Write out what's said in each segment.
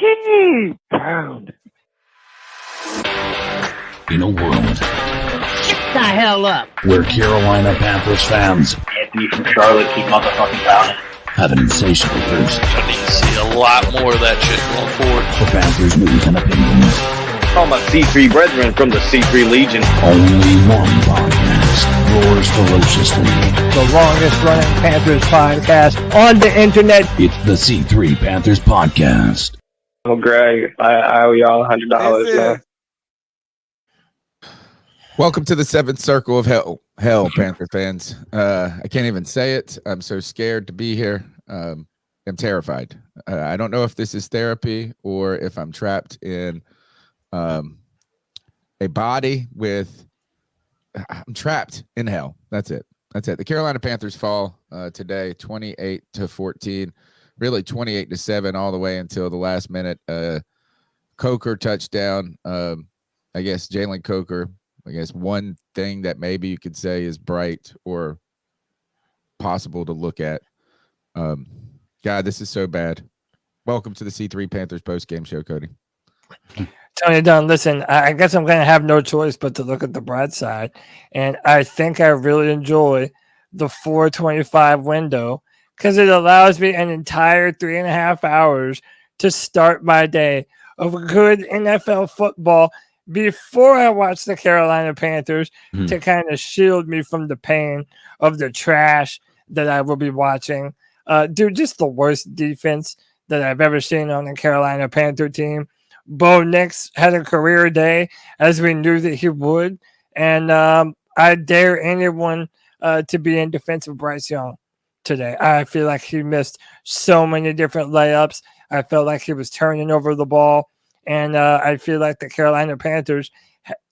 Key pound. In a world, Get the hell up! where Carolina Panthers fans Anthony from Charlotte, keep motherfucking pounding. have an insatiable thirst I need to see a lot more of that shit going forward. for Panthers news and opinions. All my C3 brethren from the C3 Legion. Only one podcast roars ferociously. The longest running Panthers podcast on the internet. It's the C3 Panthers Podcast. Oh, Greg, I owe y'all $100, man. Welcome to the seventh circle of hell, Panther fans. I can't even say it. I'm so scared to be here. I'm terrified. I don't know if this is therapy or if I'm trapped in a body with. I'm trapped in hell. That's it. The Carolina Panthers fall today, 28-14. Really 28-7 all the way until the last minute. Coker touchdown. I guess Jalen Coker. I guess one thing that maybe you could say is bright or possible to look at. God, this is so bad. Welcome to the C3 Panthers Postgame show, Cody. Tony Dunn, listen, I guess I'm going to have no choice but to look at the bright side. And I think I really enjoy the 4:25 window because it allows me an entire 3.5 hours to start my day of good NFL football before I watch the Carolina Panthers to kind of shield me from the pain of the trash that I will be watching. Dude, just the worst defense that I've ever seen on the Carolina Panther team. Bo Nix had a career day, as we knew that he would. And I dare anyone to be in defense of Bryce Young today. I feel like he missed so many different layups. I felt like he was turning over the ball. And I feel like the Carolina Panthers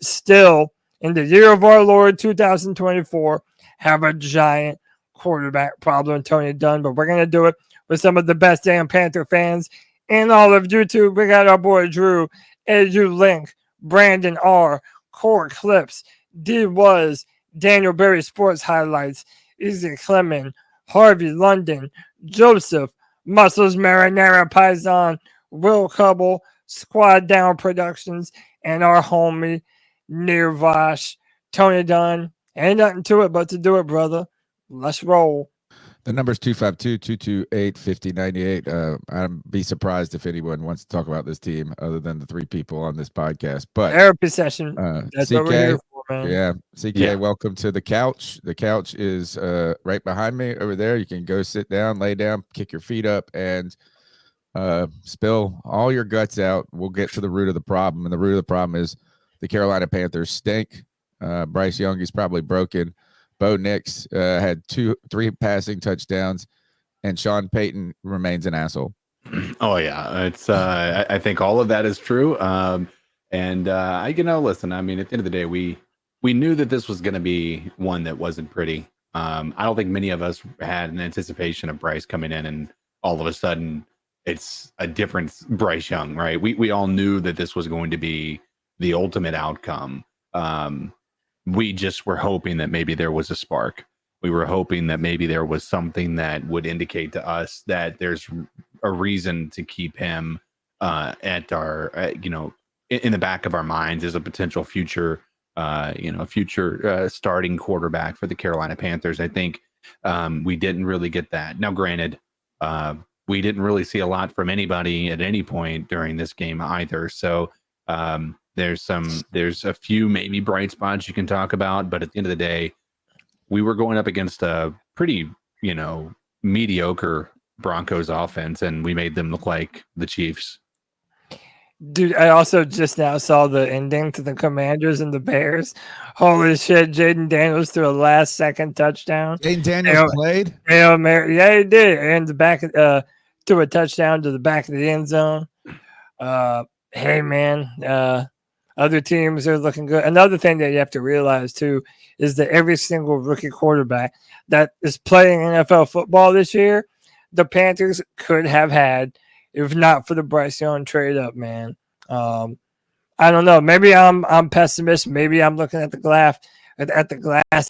still, in the year of our Lord 2024, have a giant quarterback problem, Tony Dunn. But we're going to do it with some of the best damn Panther fans in all of YouTube. We got our boy Drew, AU Link, Brandon R, Core Clips, D Was, Daniel Berry Sports Highlights, Easy Clement, Harvey London, Joseph, Muscles Marinara Paisan, Will Cubble, Squad Down Productions, and our homie Nirvash. Tony Dunn. Ain't nothing to it but to do it, brother. Let's roll. The number's 252-228-5098. I'd be surprised if anyone wants to talk about this team other than the three people on this podcast. But therapy session. That's CK, what we're here for, man. Yeah, CK, welcome to the couch. The couch is right behind me over there. You can go sit down, lay down, kick your feet up, and spill all your guts out. We'll get to the root of the problem, and the root of the problem is the Carolina Panthers stink. Bryce Young is probably broken. Bo Nix had 3 passing touchdowns, and Sean Payton remains an asshole. Oh yeah, it's I think all of that is true. Listen, I mean, at the end of the day, we knew that this was going to be one that wasn't pretty. I don't think many of us had an anticipation of Bryce coming in and all of a sudden it's a different Bryce Young, right? We all knew that this was going to be the ultimate outcome. We just were hoping that maybe there was a spark. We were hoping that maybe there was something that would indicate to us that there's a reason to keep him at our, in the back of our minds as a potential future, starting quarterback for the Carolina Panthers. I think we didn't really get that. Now, granted, we didn't really see a lot from anybody at any point during this game either. So there's a few maybe bright spots you can talk about, but at the end of the day, we were going up against a pretty, mediocre Broncos offense, and we made them look like the Chiefs. Dude, I also just now saw the ending to the Commanders and the Bears. Holy shit, Jaden Daniels threw a last-second touchdown. Jaden Daniels played? Yeah, he did. And the back threw a touchdown to the back of the end zone. Hey, man, other teams are looking good. Another thing that you have to realize, too, is that every single rookie quarterback that is playing NFL football this year, the Panthers could have had, if not for the Bryce Young trade up, man. I don't know. Maybe I'm pessimistic. Maybe I'm looking at the glass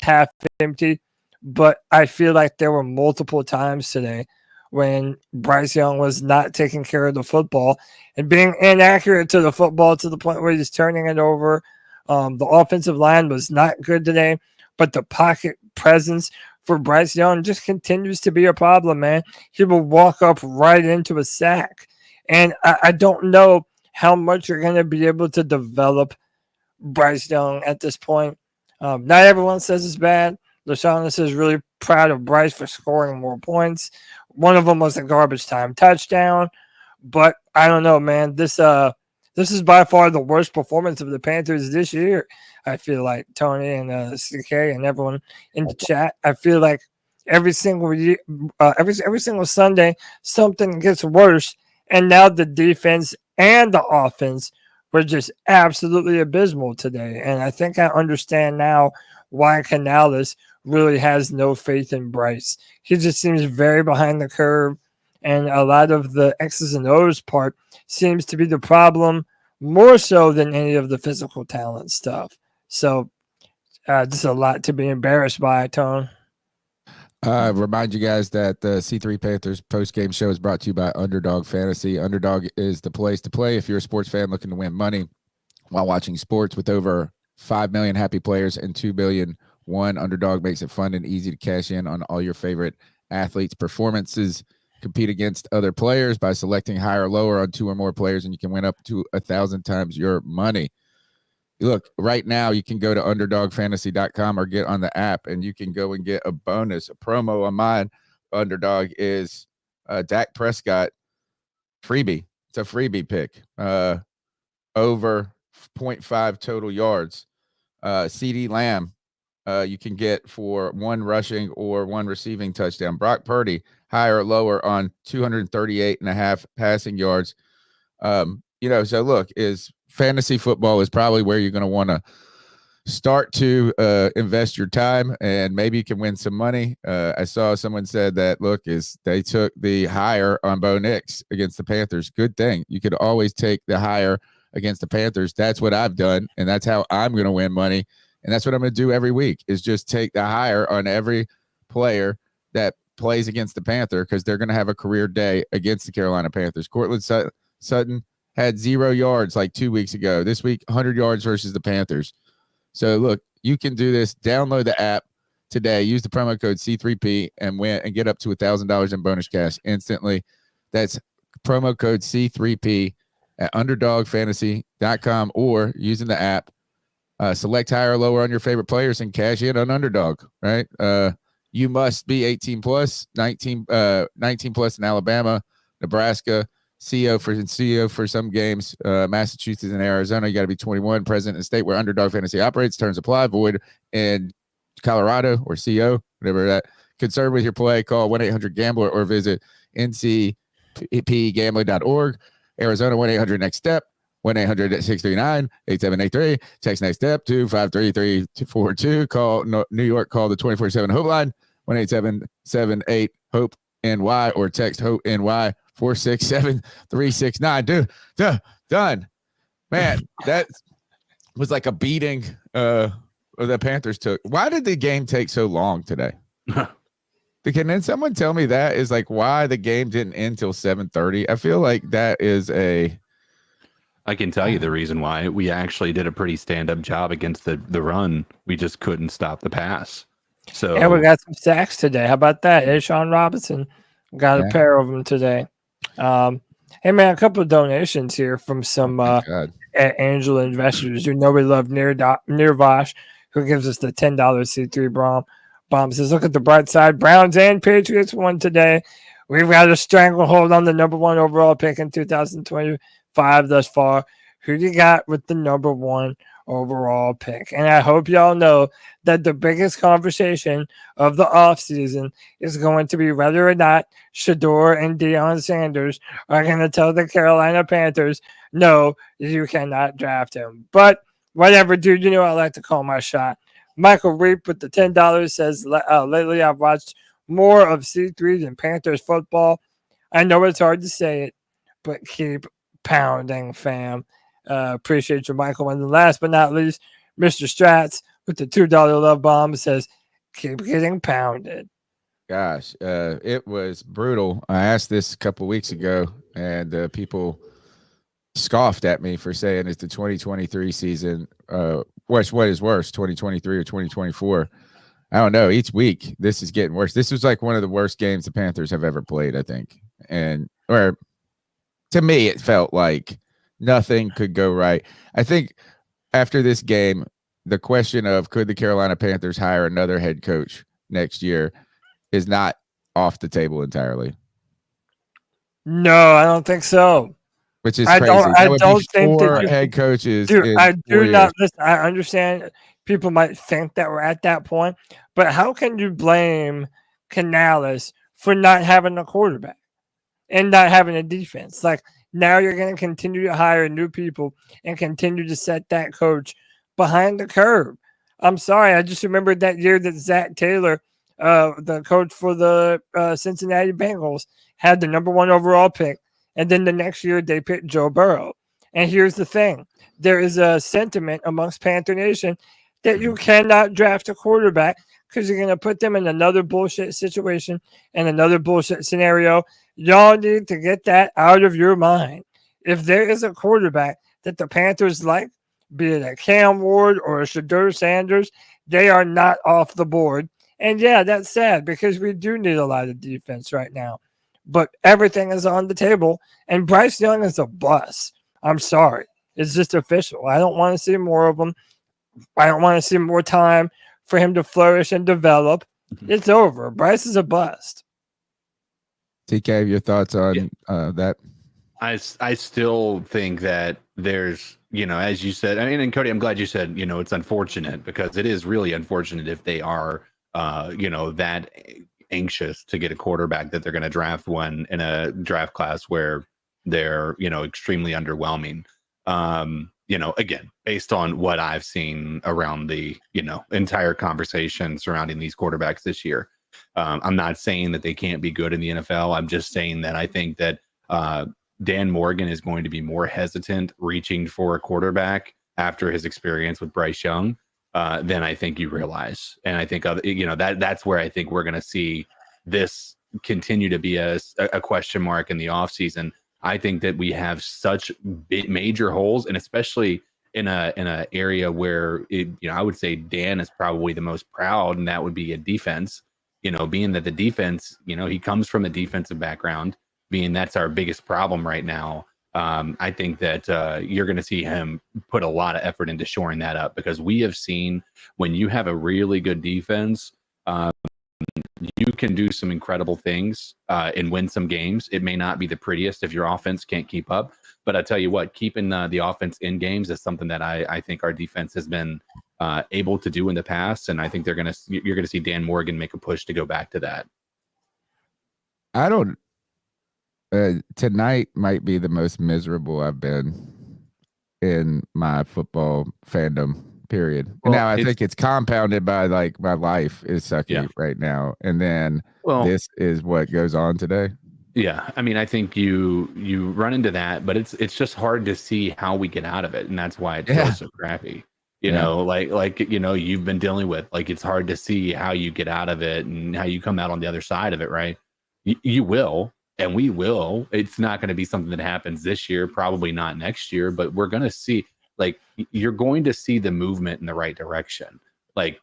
half empty. But I feel like there were multiple times today when Bryce Young was not taking care of the football and being inaccurate to the football to the point where he's turning it over. The offensive line was not good today, but the pocket presence for Bryce Young just continues to be a problem, man. He will walk up right into a sack. And I don't know how much you're going to be able to develop Bryce Young at this point. Not everyone says it's bad. LaShawn is really proud of Bryce for scoring more points. One of them was a garbage time touchdown. But I don't know, man. This is by far the worst performance of the Panthers this year. I feel like Tony and CK and everyone in the chat. I feel like every single year, every single Sunday, something gets worse. And now the defense and the offense were just absolutely abysmal today. And I think I understand now why Canales really has no faith in Bryce. He just seems very behind the curve. And a lot of the X's and O's part seems to be the problem, more so than any of the physical talent stuff. So just a lot to be embarrassed by, Tone. Remind you guys that the C3 Panthers post-game show is brought to you by Underdog Fantasy. Underdog is the place to play if you're a sports fan looking to win money while watching sports. With over 5 million happy players and 2 billion won, Underdog makes it fun and easy to cash in on all your favorite athletes' performances. Compete against other players by selecting higher or lower on 2 or more players, and you can win up to 1,000 times your money. Look, right now you can go to underdogfantasy.com or get on the app, and you can go and get a bonus. A promo on mine, Underdog, is Dak Prescott freebie. It's a freebie pick. Over 0.5 total yards. CeeDee Lamb, you can get for 1 rushing or 1 receiving touchdown. Brock Purdy, higher or lower on 238.5 passing yards. So look, fantasy football is probably where you're going to want to start to invest your time, and maybe you can win some money. I saw someone said that, look, they took the higher on Bo Nix against the Panthers. Good thing. You could always take the higher against the Panthers. That's what I've done, and that's how I'm going to win money. And that's what I'm going to do every week, is just take the higher on every player that plays against the Panther, because they're going to have a career day against the Carolina Panthers. Cortland Sutton had 0 yards like 2 weeks ago. This week, 100 yards versus the Panthers. So, look, you can do this. Download the app today. Use the promo code C3P and win and get up to $1,000 in bonus cash instantly. That's promo code C3P at underdogfantasy.com or using the app. Select higher or lower on your favorite players and cash in on Underdog, right? You must be 18 plus, 19 plus in Alabama, Nebraska, CO for some games, Massachusetts and Arizona. You got to be 21, present in a state where Underdog Fantasy operates. Terms apply. Void in Colorado or CO, whatever that. Concerned with your play, call 1-800-GAMBLER or visit ncpgambling.org. Arizona, 1-800-NEXT-STEP. 1-800-639-8783. Text next step 253-342. Call New York. Call the 24/7 Hope line 1-877-8-HOPE-NY or text HOPE-NY 467-369. Dude, done. Man, that was like a beating the Panthers took. Why did the game take so long today? Can then someone tell me that is like why the game didn't end till 7:30? I feel like that is I can tell you the reason why. We actually did a pretty stand-up job against the run. We just couldn't stop the pass. So yeah, we got some sacks today. How about that? Sean Robinson got a pair of them today. Hey, man, a couple of donations here from some angel investors. You know we love Nirvash, who gives us the $10 C3 bomb. Says, look at the bright side. Browns and Patriots won today. We've got a stranglehold on the number 1 overall pick in 2025 thus far. Who you got with the number 1 overall pick? And I hope y'all know that the biggest conversation of the offseason is going to be whether or not Shador and Deion Sanders are going to tell the Carolina Panthers, no, you cannot draft him. But whatever, dude, you know I like to call my shot. Michael Reap with the $10 says, lately I've watched more of C3 than Panthers football. I know it's hard to say it, but keep pounding, fam. Appreciate you, Michael. And last but not least, Mr. Strats with the $2 love bomb says, keep getting pounded. Gosh, it was brutal. I asked this a couple weeks ago, and people scoffed at me for saying it's the 2023 season. What is worse, 2023 or 2024? I don't know. Each week, this is getting worse. This was like one of the worst games the Panthers have ever played, I think. Or to me, it felt like nothing could go right. I think after this game, the question of could the Carolina Panthers hire another head coach next year is not off the table entirely. No, I don't think so. Which is I crazy. don't. That I would don't be think that four you head coaches. Dude, in I 4 do years. not listen. I understand people might think that we're at that point, but how can you blame Canales for not having a quarterback and not having a defense? Like, now you're going to continue to hire new people and continue to set that coach behind the curve. I'm sorry. I just remembered that year that Zach Taylor, the coach for the Cincinnati Bengals, had the number 1 overall pick. And then the next year they picked Joe Burrow. And here's the thing. There is a sentiment amongst Panther Nation that you cannot draft a quarterback because you're going to put them in another bullshit situation and another bullshit scenario. Y'all need to get that out of your mind. If there is a quarterback that the Panthers like, be it a Cam Ward or a Shedeur Sanders, they are not off the board. And yeah, that's sad because we do need a lot of defense right now. But everything is on the table, and Bryce Young is a bust. I'm sorry. It's just official. I don't want to see more of him. I don't want to see more time for him to flourish and develop. It's over. Bryce is a bust. TK, your thoughts on that? I still think that there's, as you said, and Cody, I'm glad you said, it's unfortunate because it is really unfortunate if they are, that anxious to get a quarterback that they're going to draft one in a draft class where they're, extremely underwhelming. Again, based on what I've seen around the, entire conversation surrounding these quarterbacks this year. I'm not saying that they can't be good in the NFL. I'm just saying that I think that Dan Morgan is going to be more hesitant reaching for a quarterback after his experience with Bryce Young than I think you realize. And I think, that's where I think we're going to see this continue to be a question mark in the offseason. I think that we have such major holes, and especially in a area where I would say Dan is probably the most proud, and that would be a defense. Being that the defense, he comes from a defensive background, being that's our biggest problem right now. I think that you're going to see him put a lot of effort into shoring that up because we have seen when you have a really good defense, you can do some incredible things and win some games. It may not be the prettiest if your offense can't keep up, but I tell you what, keeping the offense in games is something that I think our defense has been able to do in the past, and I think you're going to see Dan Morgan make a push to go back to that. I don't. Tonight might be the most miserable I've been in my football fandom. Period. Well, now I think it's compounded by like my life is sucky right now, and then this is what goes on today. Yeah, I mean, I think you run into that, but it's just hard to see how we get out of it, and that's why it feels so crappy. You know, like you've been dealing with, like, it's hard to see how you get out of it and how you come out on the other side of it, right? You will, and we will. It's not going to be something that happens this year, probably not next year, but we're going to see. Like, you're going to see the movement in the right direction. Like,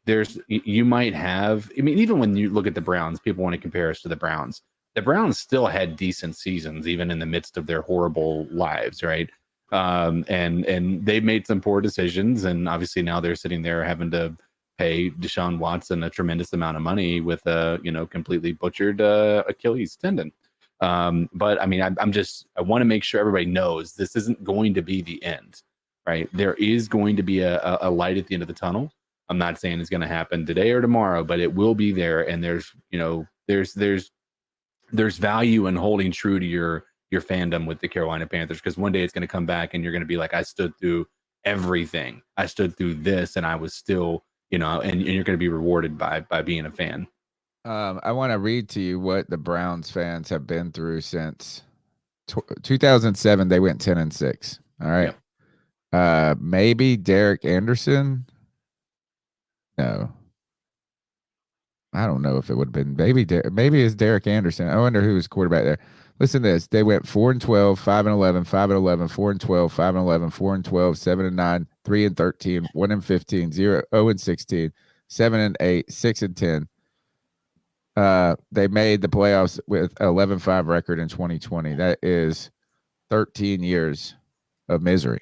you might have, I mean, even when you look at the Browns, people want to compare us to the Browns. The Browns still had decent seasons, even in the midst of their horrible lives, right? And they've made some poor decisions, and obviously now they're sitting there having to pay Deshaun Watson a tremendous amount of money with a completely butchered Achilles tendon. But I mean, I want to make sure everybody knows this isn't going to be the end. Right, there is going to be a light at the end of the tunnel. I'm not saying it's going to happen today or tomorrow, but it will be there. And there's value in holding true to your fandom with the Carolina Panthers, because one day it's going to come back and you're going to be like, I stood through everything. I stood through this, and I was still, and you're going to be rewarded by being a fan. I want to read to you what the Browns fans have been through since 2007. They went 10-6. All right. Yep. Maybe Derek Anderson. No. I don't know if it would have been maybe it's Derek Anderson. I wonder who was quarterback there. Listen to this. They went 4-12, 5-11, 5-11, 4-12, 5-11, 4-12, 7-9, 3-13, 1-15, 0-16, 7-8, 6-10. They made the playoffs with 11-5 record in 2020. That is 13 years of misery.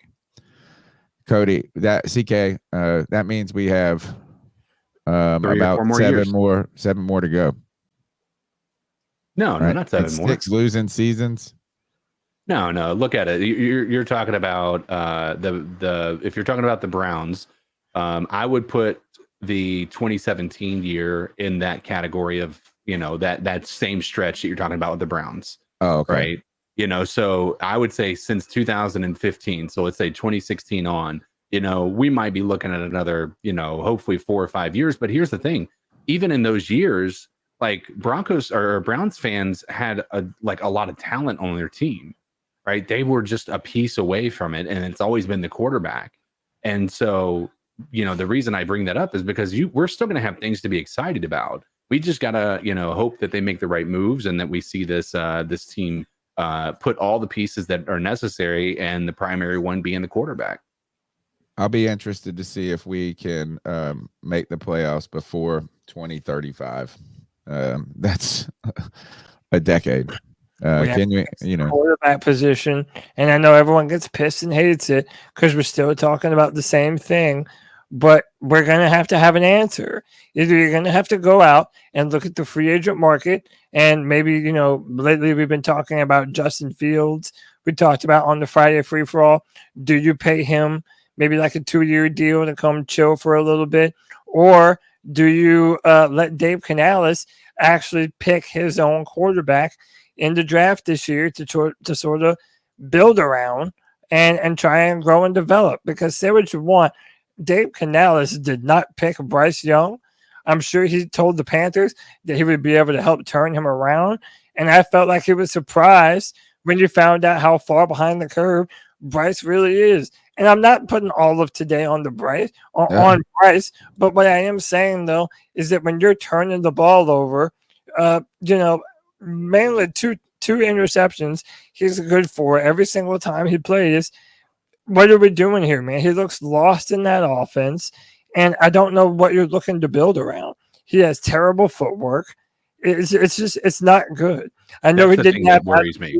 Cody, that means we have 3 or 4 about more seven years. more to go. No, Right? not 7 more. 6 losing seasons. No. Look at it. You're talking about the if you're talking about the Browns, I would put the 2017 year in that category of that same stretch that you're talking about with the Browns. Oh, okay. Right. So I would say since 2015. So let's say 2016 on. We might be looking at another hopefully 4 or 5 years. But here's the thing: even in those years, like Broncos or Browns fans had a lot of talent on their team. Right. They were just a piece away from it. And it's always been the quarterback. And so, the reason I bring that up is because we're still going to have things to be excited about. We just got to, hope that they make the right moves and that we see this team put all the pieces that are necessary, and the primary one being the quarterback. I'll be interested to see if we can make the playoffs before 2035. That's a decade. Can you quarterback position? And I know everyone gets pissed and hates it because we're still talking about the same thing, but we're going to have an answer. Either you're going to have to go out and look at the free agent market, and maybe, lately we've been talking about Justin Fields. We talked about on the Friday free for all. Do you pay him maybe like a 2-year deal to come chill for a little bit? Or do you let Dave Canales actually pick his own quarterback in the draft this year to sort of build around and try and grow and develop? Because say what you want, Dave Canales did not pick Bryce Young. I'm sure he told the Panthers that he would be able to help turn him around. And I felt like he was surprised when you found out how far behind the curve Bryce really is. And I'm not putting all of today on Bryce, but what I am saying though is that when you're turning the ball over, mainly two interceptions he's good for every single time he plays. What are we doing here, man? He looks lost in that offense, and I don't know what you're looking to build around. He has terrible footwork. It's not good. I know he didn't have. Worries me.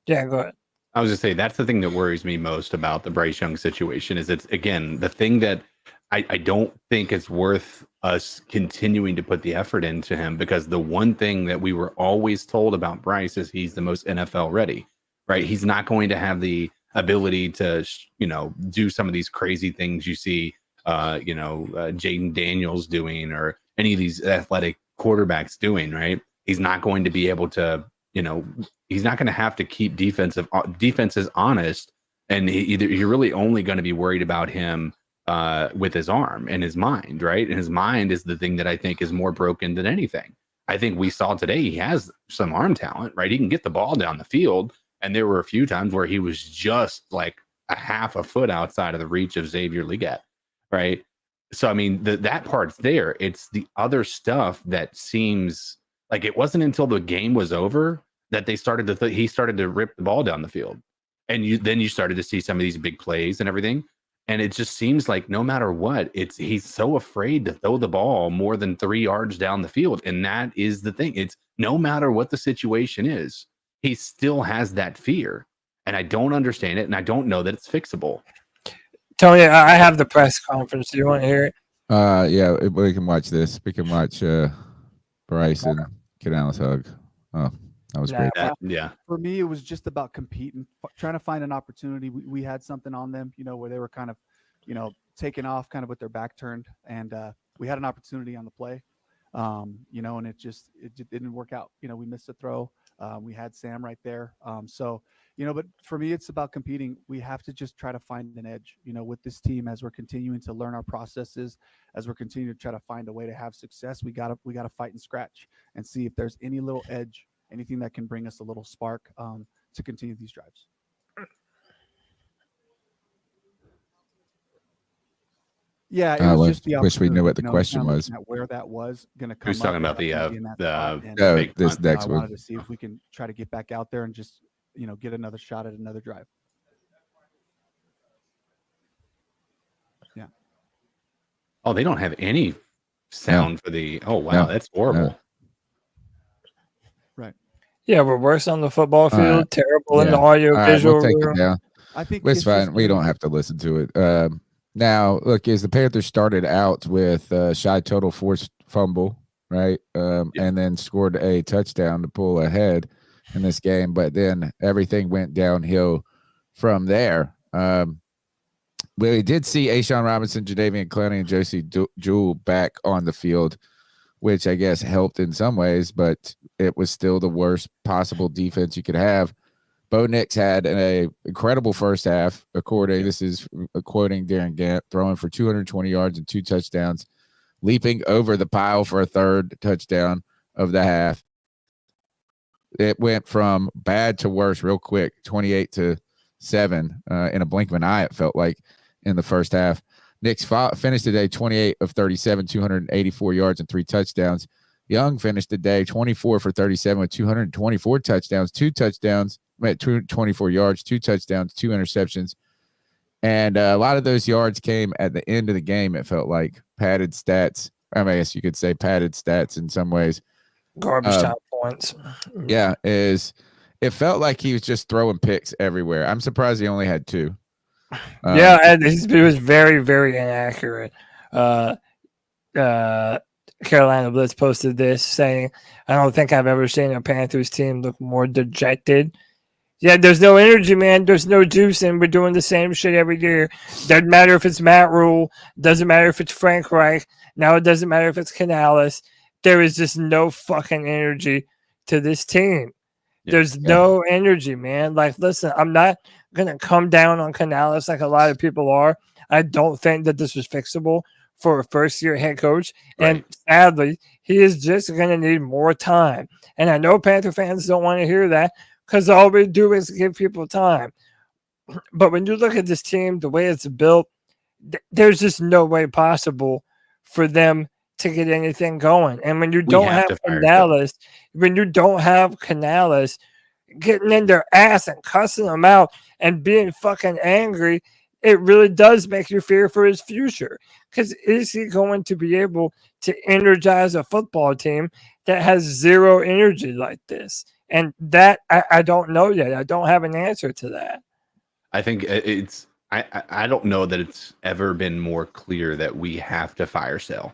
Yeah, go ahead. I was just saying that's the thing that worries me most about the Bryce Young situation is it's again the thing that I don't think it's worth us continuing to put the effort into him, because the one thing that we were always told about Bryce is he's the most NFL ready, right? He's not going to have the ability to, do some of these crazy things you see, Jaden Daniels doing or any of these athletic quarterbacks doing, right? He's not going to be able to, he's not going to have to keep defenses honest. And you're really only going to be worried about him with his arm and his mind, right? And his mind is the thing that I think is more broken than anything. I think we saw today he has some arm talent, right? He can get the ball down the field. And there were a few times where he was just like a half a foot outside of the reach of Xavier Legette, right? So, I mean, that part's there. It's the other stuff that seems like it wasn't until the game was over that they started to he started to rip the ball down the field. And then you started to see some of these big plays and everything. And it just seems like no matter what, he's so afraid to throw the ball more than 3 yards down the field. And that is the thing. It's no matter what the situation is, he still has that fear. And I don't understand it. And I don't know that it's fixable. Tony, I have the press conference. Do you want to hear it? Yeah, we can watch this. We can watch Bryce and Canales hug. Oh, that was great. Yeah. For me, it was just about competing, trying to find an opportunity. We had something on them, where they were kind of, taking off kind of with their back turned. And we had an opportunity on the play, and it just didn't work out. We missed a throw. We had Sam right there. But for me, it's about competing. We have to just try to find an edge, with this team as we're continuing to learn our processes, as we're continuing to try to find a way to have success. We gotta fight and scratch and see if there's any little edge, anything that can bring us a little spark to continue these drives. Yeah, it I was just the wish we knew what the opportunity, question kinda was. looking at where that was going to come Who's talking up, about and the us being in that spot, and, No, fake this punt? I next one. wanted to see if we can try to get back out there and just, get another shot at another drive. Yeah. Oh, they don't have any sound for the. Oh wow, No. that's horrible. Yeah, we're worse on the football field, All right. terrible in the Yeah. audio All right, visual we'll take room. it down. I think It's fine. just We don't have to listen to it. Now, look, as the Panthers started out with shy total forced fumble, right? And then scored a touchdown to pull ahead in this game, but then everything went downhill from there. We did see Ashawn Robinson, Jadeveon Clowney, and Josie Jewell back on the field, which I guess helped in some ways, but it was still the worst possible defense you could have. Bo Nix had an incredible first half, this is quoting Darren Gant, throwing for 220 yards and 2 touchdowns, leaping over the pile for a third touchdown of the half. It went from bad to worse real quick, 28-7 in a blink of an eye, it felt like, in the first half. Nix finished the day 28 of 37, 284 yards and 3 touchdowns. Young finished the day 24 for 37 with 224 touchdowns, 2 touchdowns, 224 yards, 2 touchdowns, 2 interceptions. And a lot of those yards came at the end of the game, it felt like. Padded stats. I guess you could say padded stats in some ways. Garbage time points. Yeah, it felt like he was just throwing picks everywhere. I'm surprised he only had 2. Yeah, and it was very, very inaccurate. Carolina Blitz posted this saying, I don't think I've ever seen a Panthers team look more dejected. Yeah, there's no energy, man. There's no juice, and we're doing the same shit every year. Doesn't matter if it's Matt Rule. Doesn't matter if it's Frank Reich. Now it doesn't matter if it's Canales. There is just no fucking energy to this team. There's no energy, man. Like, listen, I'm not going to come down on Canales like a lot of people are. I don't think that this was fixable for a first-year head coach. Right. And sadly, he is just going to need more time. And I know Panther fans don't want to hear that because all we do is give people time. But when you look at this team, the way it's built, there's just no way possible for them to get anything going. And when you don't have Canales, getting in their ass and cussing them out and being fucking angry, it really does make you fear for his future. Because is he going to be able to energize a football team that has zero energy like this? And that I don't know yet. I don't have an answer to that. I think I don't know that it's ever been more clear that we have to fire sale.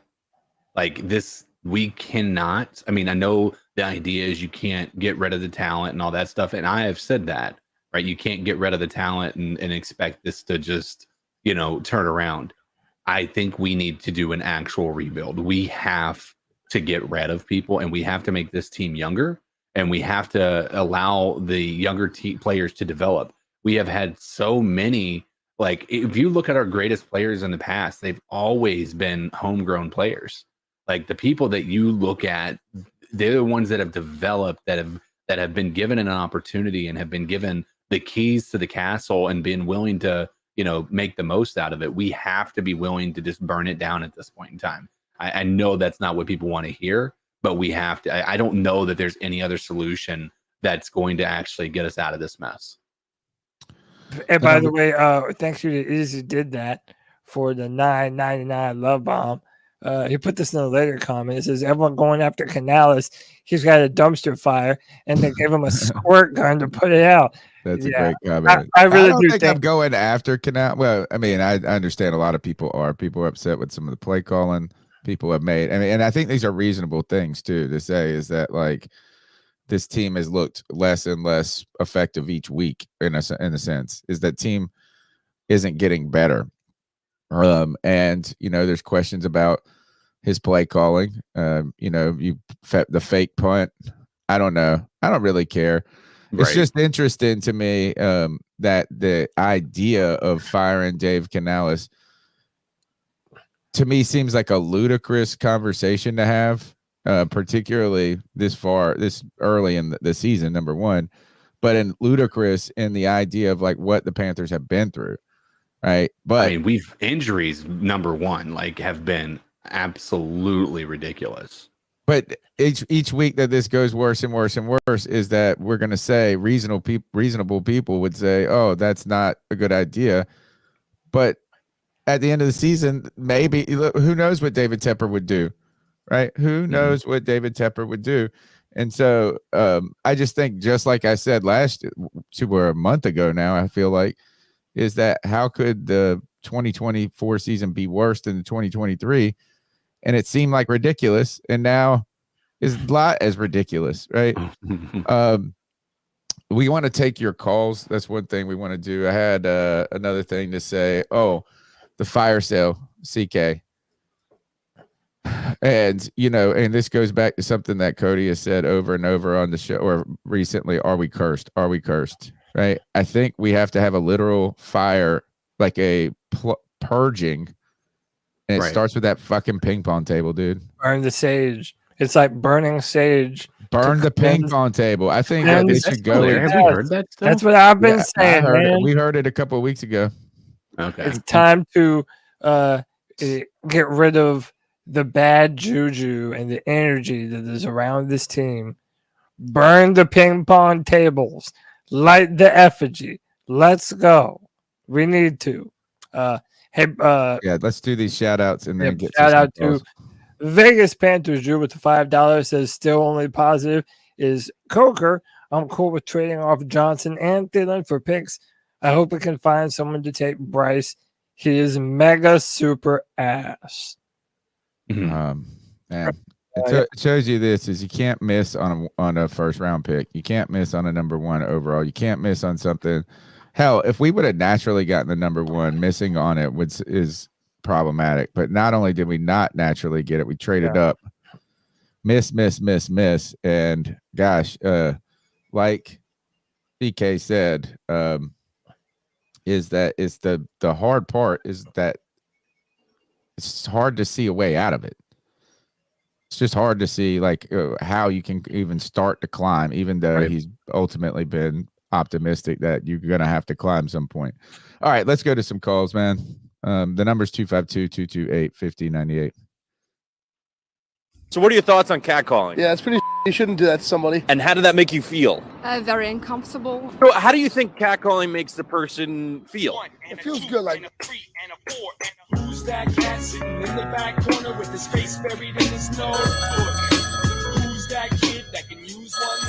Like this, we cannot. I mean, I know the idea is you can't get rid of the talent and all that stuff. And I have said that, right? You can't get rid of the talent and expect this to just, turn around. I think we need to do an actual rebuild. We have to get rid of people and we have to make this team younger and we have to allow the younger players to develop. We have had so many, like, if you look at our greatest players in the past, they've always been homegrown players. Like the people that you look at, they're the ones that have developed, that have been given an opportunity and have been given the keys to the castle and been willing to, make the most out of it. We have to be willing to just burn it down at this point in time. I know that's not what people want to hear, but we have to. I don't know that there's any other solution that's going to actually get us out of this mess. And by the way, thanks you to Izzy did that for the $9.99 love bomb. He put this in a later comment. It says, everyone going after Canales, he's got a dumpster fire, and they gave him a squirt gun to put it out. That's a great comment. I really don't do think I'm going after Canales. Well, I mean, I understand a lot of people are. People are upset with some of the play calling people have made. I mean, and I think these are reasonable things, too, to say is that, like, this team has looked less and less effective each week in a sense, is that team isn't getting better. And, there's questions about his play calling. The fake punt. I don't know. I don't really care. It's just interesting to me that the idea of firing Dave Canales to me seems like a ludicrous conversation to have, particularly this early in the season, number one, but ludicrous in the idea of like what the Panthers have been through. right? But I mean, injuries number one, like, have been absolutely ridiculous. But each week that this goes worse and worse and worse is that we're going to say reasonable people would say, oh, that's not a good idea. But at the end of the season, maybe who knows what David Tepper would do, right? Who knows what David Tepper would do? And so I just think, just like I said a month ago now, I feel like, is that how could the 2024 season be worse than the 2023? And it seemed like ridiculous, and now is not as ridiculous, right? We want to take your calls. That's one thing we want to do. I had another thing to say. Oh, the fire sale, CK. And, and this goes back to something that Cody has said over and over on the show or recently. Are we cursed? Are we cursed? Right? I think we have to have a literal fire, like a purging. And it starts with that fucking ping pong table, dude. Burn the sage. It's like burning sage. Burn the ping pong table. I think that they should go. Have we heard that stuff? That's what I've been saying, man. We heard it a couple of weeks ago. Okay. It's time to get rid of the bad juju and the energy that is around this team. Burn the ping pong tables. Light the effigy. Let's go. We need to. Let's do these shout outs and then get shout out to Vegas Panthers. Drew with the $5 says still only positive is Coker. I'm cool with trading off Johnson and Thielen for picks. I hope we can find someone to take Bryce. He is mega super ass. Man, it shows you this is you can't miss on a first round pick. You can't miss on a number one overall. You can't miss on something. Hell, if we would have naturally gotten the number one, missing on it is problematic. But not only did we not naturally get it, we traded up. Miss. And gosh, like DK said, is that it's the hard part is that it's hard to see a way out of it. It's just hard to see how you can even start to climb, even though he's ultimately been optimistic that you're going to have to climb some point. All right, let's go to some calls, man. The number's 252-228-5098. So what are your thoughts on catcalling? Yeah, it's pretty. You shouldn't do that to somebody. And how did that make you feel? Very uncomfortable. So how do you think catcalling makes the person feel? It feels good, like. Who's that cat sitting in the back corner with his face buried in his nose? Who's that kid that can use one?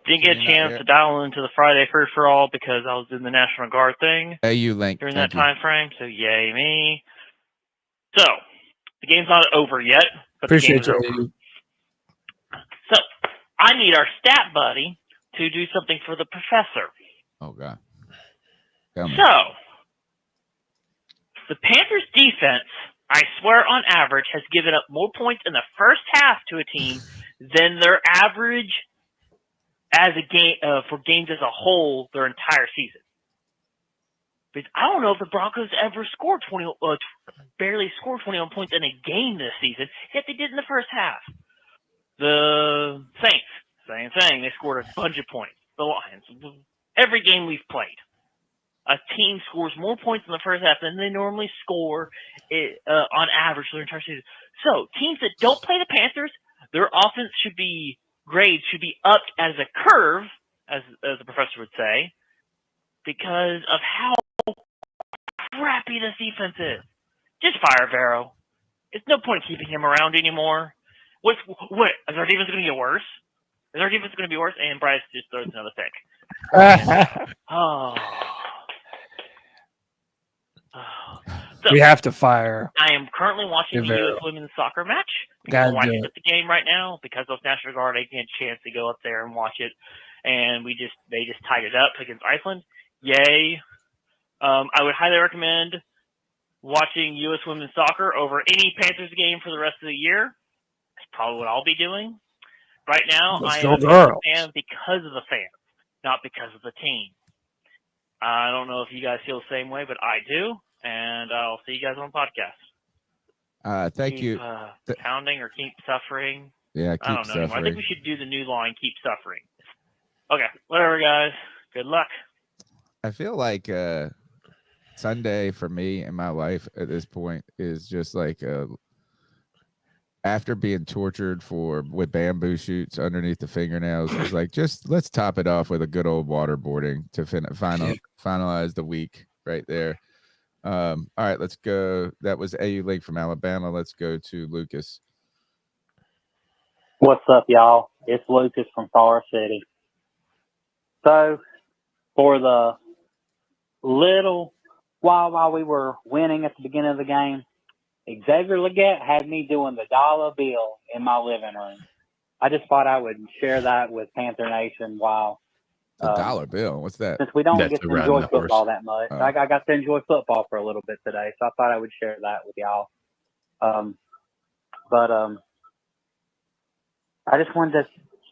Didn't get a chance to dial into the Friday Free for All because I was in the National Guard thing during that time frame. So yay me! So the game's not over yet, but Appreciate the game's over. So I need our stat buddy to do something for the professor. Oh God! So the Panthers defense, I swear on average, has given up more points in the first half to a team than their average as a game for games as a whole their entire season. Because I don't know if the Broncos ever scored barely scored 21 points in a game this season, yet they did in the first half. The Saints, same thing. They scored a bunch of points. The Lions, every game we've played, a team scores more points in the first half than they normally score on average their entire season. So teams that don't play the Panthers, their offense grades should be upped as a curve, as the professor would say, because of how crappy this defense is. Just fire Vero. There's no point in keeping him around anymore. What? Is our defense going to get worse? Is our defense going to be worse? And Bryce just throws another pick. So, we have to fire. I am currently watching the U.S. women's soccer match. I'm watching the game right now because of National Guard. I didn't get a chance to go up there and watch it, and they just tied it up against Iceland. Yay! I would highly recommend watching U.S. women's soccer over any Panthers game for the rest of the year. That's probably what I'll be doing. Right now, I am a fan because of the fans, not because of the team. I don't know if you guys feel the same way, but I do. And I'll see you guys on the podcast. Thank you. Pounding or keep suffering. Yeah, I don't keep know anymore. I suffering. think we should do the new line, keep suffering. Okay, whatever, guys. Good luck. I feel like Sunday for me in my life at this point is just like after being tortured with bamboo shoots underneath the fingernails, it's like just let's top it off with a good old waterboarding to finalize the week right there. All right, let's go. That was AU Link from Alabama. Let's go to Lucas. What's up, y'all? It's Lucas from Forest City. So, for the little while we were winning at the beginning of the game, Xavier Legette had me doing the dollar bill in my living room. I just thought I would share that with Panther Nation while The dollar bill. What's that? since we don't get to enjoy football that much. Oh. I got to enjoy football for a little bit today, so I thought I would share that with y'all. I just wanted to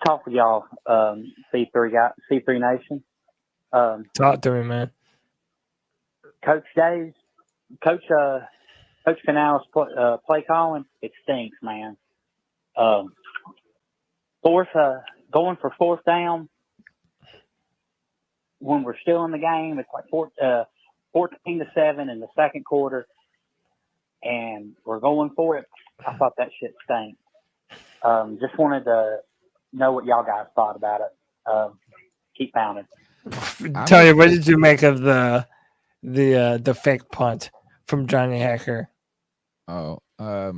talk with y'all, C3 Nation. Talk to me, man. Coach Canales play calling, it stinks, man. Going for fourth down when we're still in the game, it's like 14-7 in the second quarter, and we're going for it. I thought that shit stank. Just wanted to know what y'all guys thought about it. Keep pounding. Tell you, what did you make of the fake punt from Johnny Hacker? I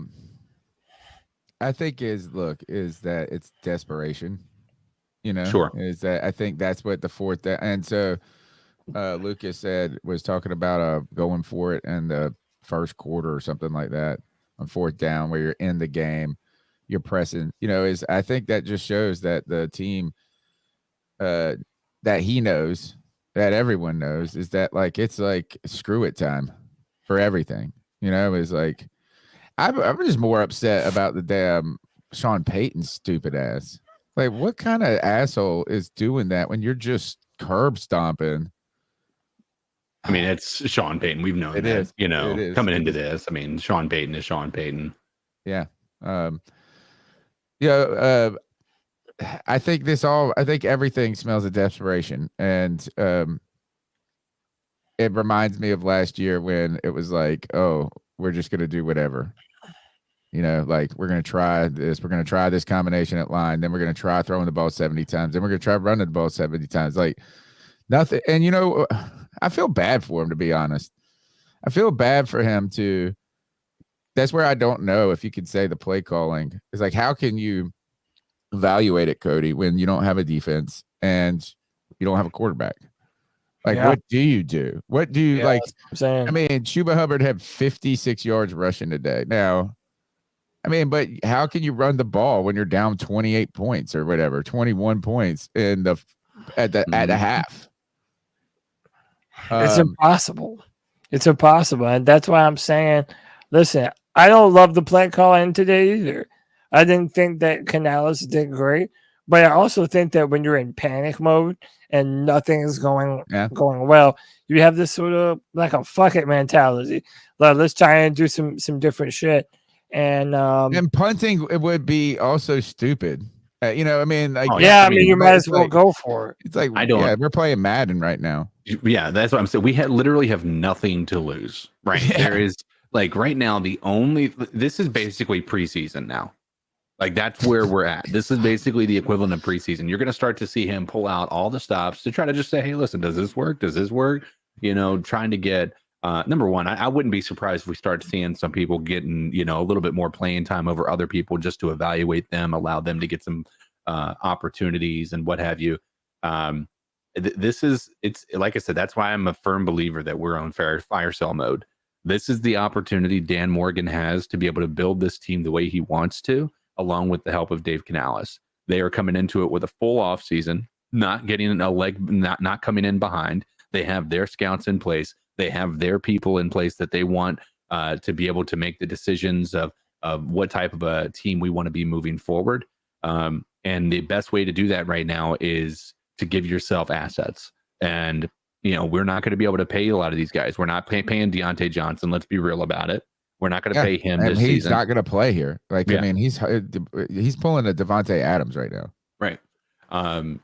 think is that it's desperation. You know, Sure. Is that I think that's what the fourth and so Lucas was talking about going for it in the first quarter or something like that on fourth down where you're in the game, you're pressing. You know, I think that just shows that the team that he knows, that everyone knows, is that like it's like screw it time for everything. You know, it's like I'm just more upset about the damn Sean Payton's stupid ass. Like, what kind of asshole is doing that when you're just curb stomping? I mean, it's Sean Payton. We've known that, you know, coming into this. I mean, Sean Payton is Sean Payton. Yeah. I think everything smells of desperation. And it reminds me of last year when it was like, oh, we're just going to do whatever. You know, like we're going to try this. We're going to try this combination at line. Then we're going to try throwing the ball 70 times. Then we're going to try running the ball 70 times. Like nothing. And, you know, I feel bad for him, to be honest. I feel bad for him to. That's where I don't know if you could say the play calling is like, how can you evaluate it, Cody, when you don't have a defense and you don't have a quarterback? Like, what do you do? What do you like? I mean, Chuba Hubbard had 56 yards rushing today. Now, I mean, but how can you run the ball when you're down 28 points or whatever, 21 points at the half? It's impossible. It's impossible. And that's why I'm saying, listen, I don't love the play calling today either. I didn't think that Canales did great, but I also think that when you're in panic mode and nothing is going well, you have this sort of like a fuck it mentality. Like, let's try and do some different shit. And punting, it would be also stupid. You know, I mean, like, I mean, you might as well go for it. It's like, we're playing Madden right now. Yeah, that's what I'm saying. We literally have nothing to lose, right? Yeah. There is like right now this is basically preseason now. Like that's where we're at. This is basically the equivalent of preseason. You're going to start to see him pull out all the stops to try to just say, hey, listen, does this work? Does this work? You know, trying to get number one, I wouldn't be surprised if we start seeing some people getting, you know, a little bit more playing time over other people just to evaluate them, allow them to get some opportunities and what have you. It's like I said, that's why I'm a firm believer that we're on fire sale mode. This is the opportunity Dan Morgan has to be able to build this team the way he wants to, along with the help of Dave Canales. They are coming into it with a full off season, not getting a leg, not coming in behind. They have their scouts in place. They have their people in place that they want to be able to make the decisions of what type of a team we want to be moving forward. And the best way to do that right now is to give yourself assets. And, you know, we're not going to be able to pay a lot of these guys. We're not paying Deontay Johnson. Let's be real about it. We're not going to pay him and this he's season. not going to play here. Like, I mean, he's pulling a Devontae Adams right now. Right.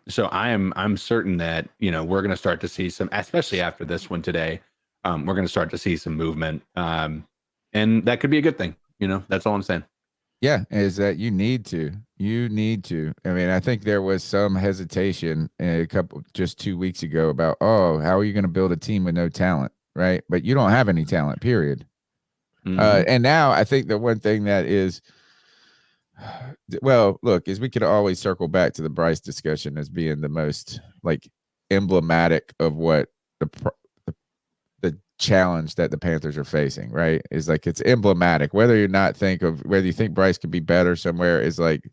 So I'm certain that, you know, we're going to start to see some, especially after this one today, we're going to start to see some movement. And that could be a good thing. You know, that's all I'm saying. Yeah, is that you need to. I mean, I think there was some hesitation just 2 weeks ago about, how are you going to build a team with no talent, right? But you don't have any talent, period. And now I think the one thing that is, well, look, is we could always circle back to the Bryce discussion as being the most like emblematic of what the challenge that the Panthers are facing, right? Is like, it's emblematic. Whether you think Bryce could be better somewhere, is like,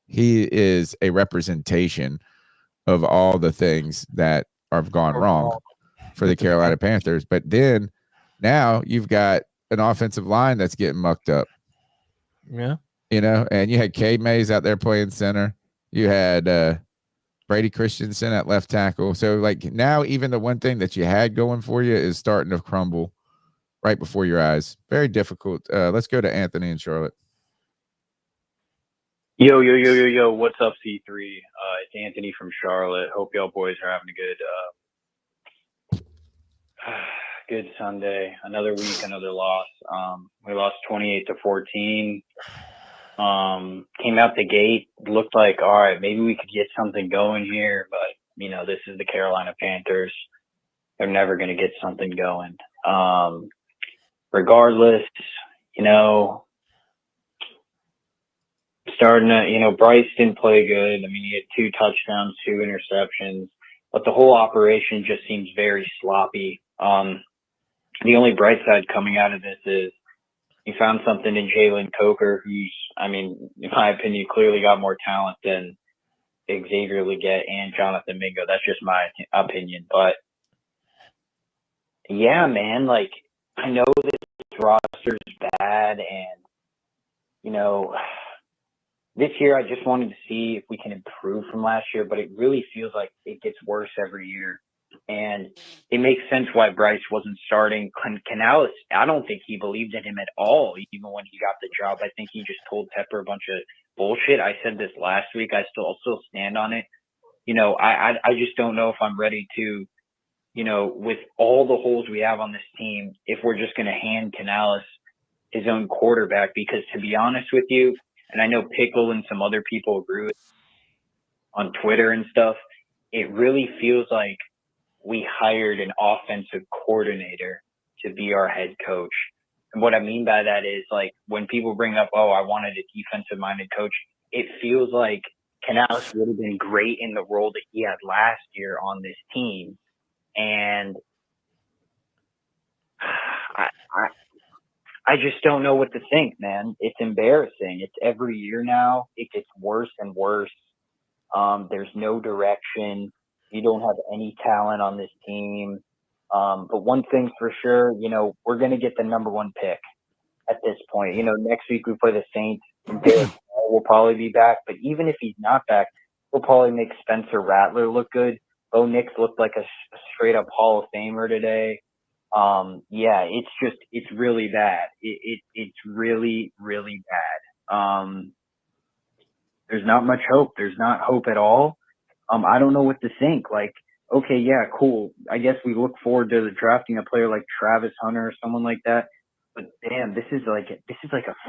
he is a representation of all the things that have gone wrong for the Carolina Panthers. But then now you've got an offensive line that's getting mucked up. Yeah. You know, and you had K Mays out there playing center. You had Brady Christensen at left tackle. So, like, now even the one thing that you had going for you is starting to crumble right before your eyes. Very difficult. Let's go to Anthony in Charlotte. Yo. What's up, C3? It's Anthony from Charlotte. Hope y'all boys are having a good Sunday. Another week, another loss. We lost 28-14. Came out the gate, looked like, all right, maybe we could get something going here, but you know, this is the Carolina Panthers. They're never going to get something going. Regardless, you know, Bryce didn't play good. I mean, he had 2 touchdowns, 2 interceptions, but the whole operation just seems very sloppy. The only bright side coming out of this is he found something in Jalen Coker, who's, I mean, in my opinion, clearly got more talent than Xavier Legette and Jonathan Mingo. That's just my opinion. But, yeah, man, like, I know this roster is bad, and, you know, this year I just wanted to see if we can improve from last year, but it really feels like it gets worse every year. And it makes sense why Bryce wasn't starting. Canales, I don't think he believed in him at all, even when he got the job. I think he just told Tepper a bunch of bullshit. I said this last week. I'll still stand on it. You know, I just don't know if I'm ready to, you know, with all the holes we have on this team, if we're just going to hand Canales his own quarterback. Because to be honest with you, and I know Pickle and some other people agree with on Twitter and stuff, it really feels like we hired an offensive coordinator to be our head coach. And what I mean by that is, like, when people bring up, I wanted a defensive-minded coach, it feels like Canales would have been great in the role that he had last year on this team. And I just don't know what to think, man. It's embarrassing. It's every year now. It gets worse and worse. There's no direction. You don't have any talent on this team. But one thing's for sure, you know, we're going to get the number 1 pick at this point. You know, next week we play the Saints. We'll probably be back. But even if he's not back, we'll probably make Spencer Rattler look good. Bo Nix looked like a straight-up Hall of Famer today. Yeah, it's really bad. It's really, really bad. There's not much hope. There's not hope at all. I don't know what to think. Like, okay, yeah, cool. I guess we look forward to drafting a player like Travis Hunter or someone like that. But damn, this is like a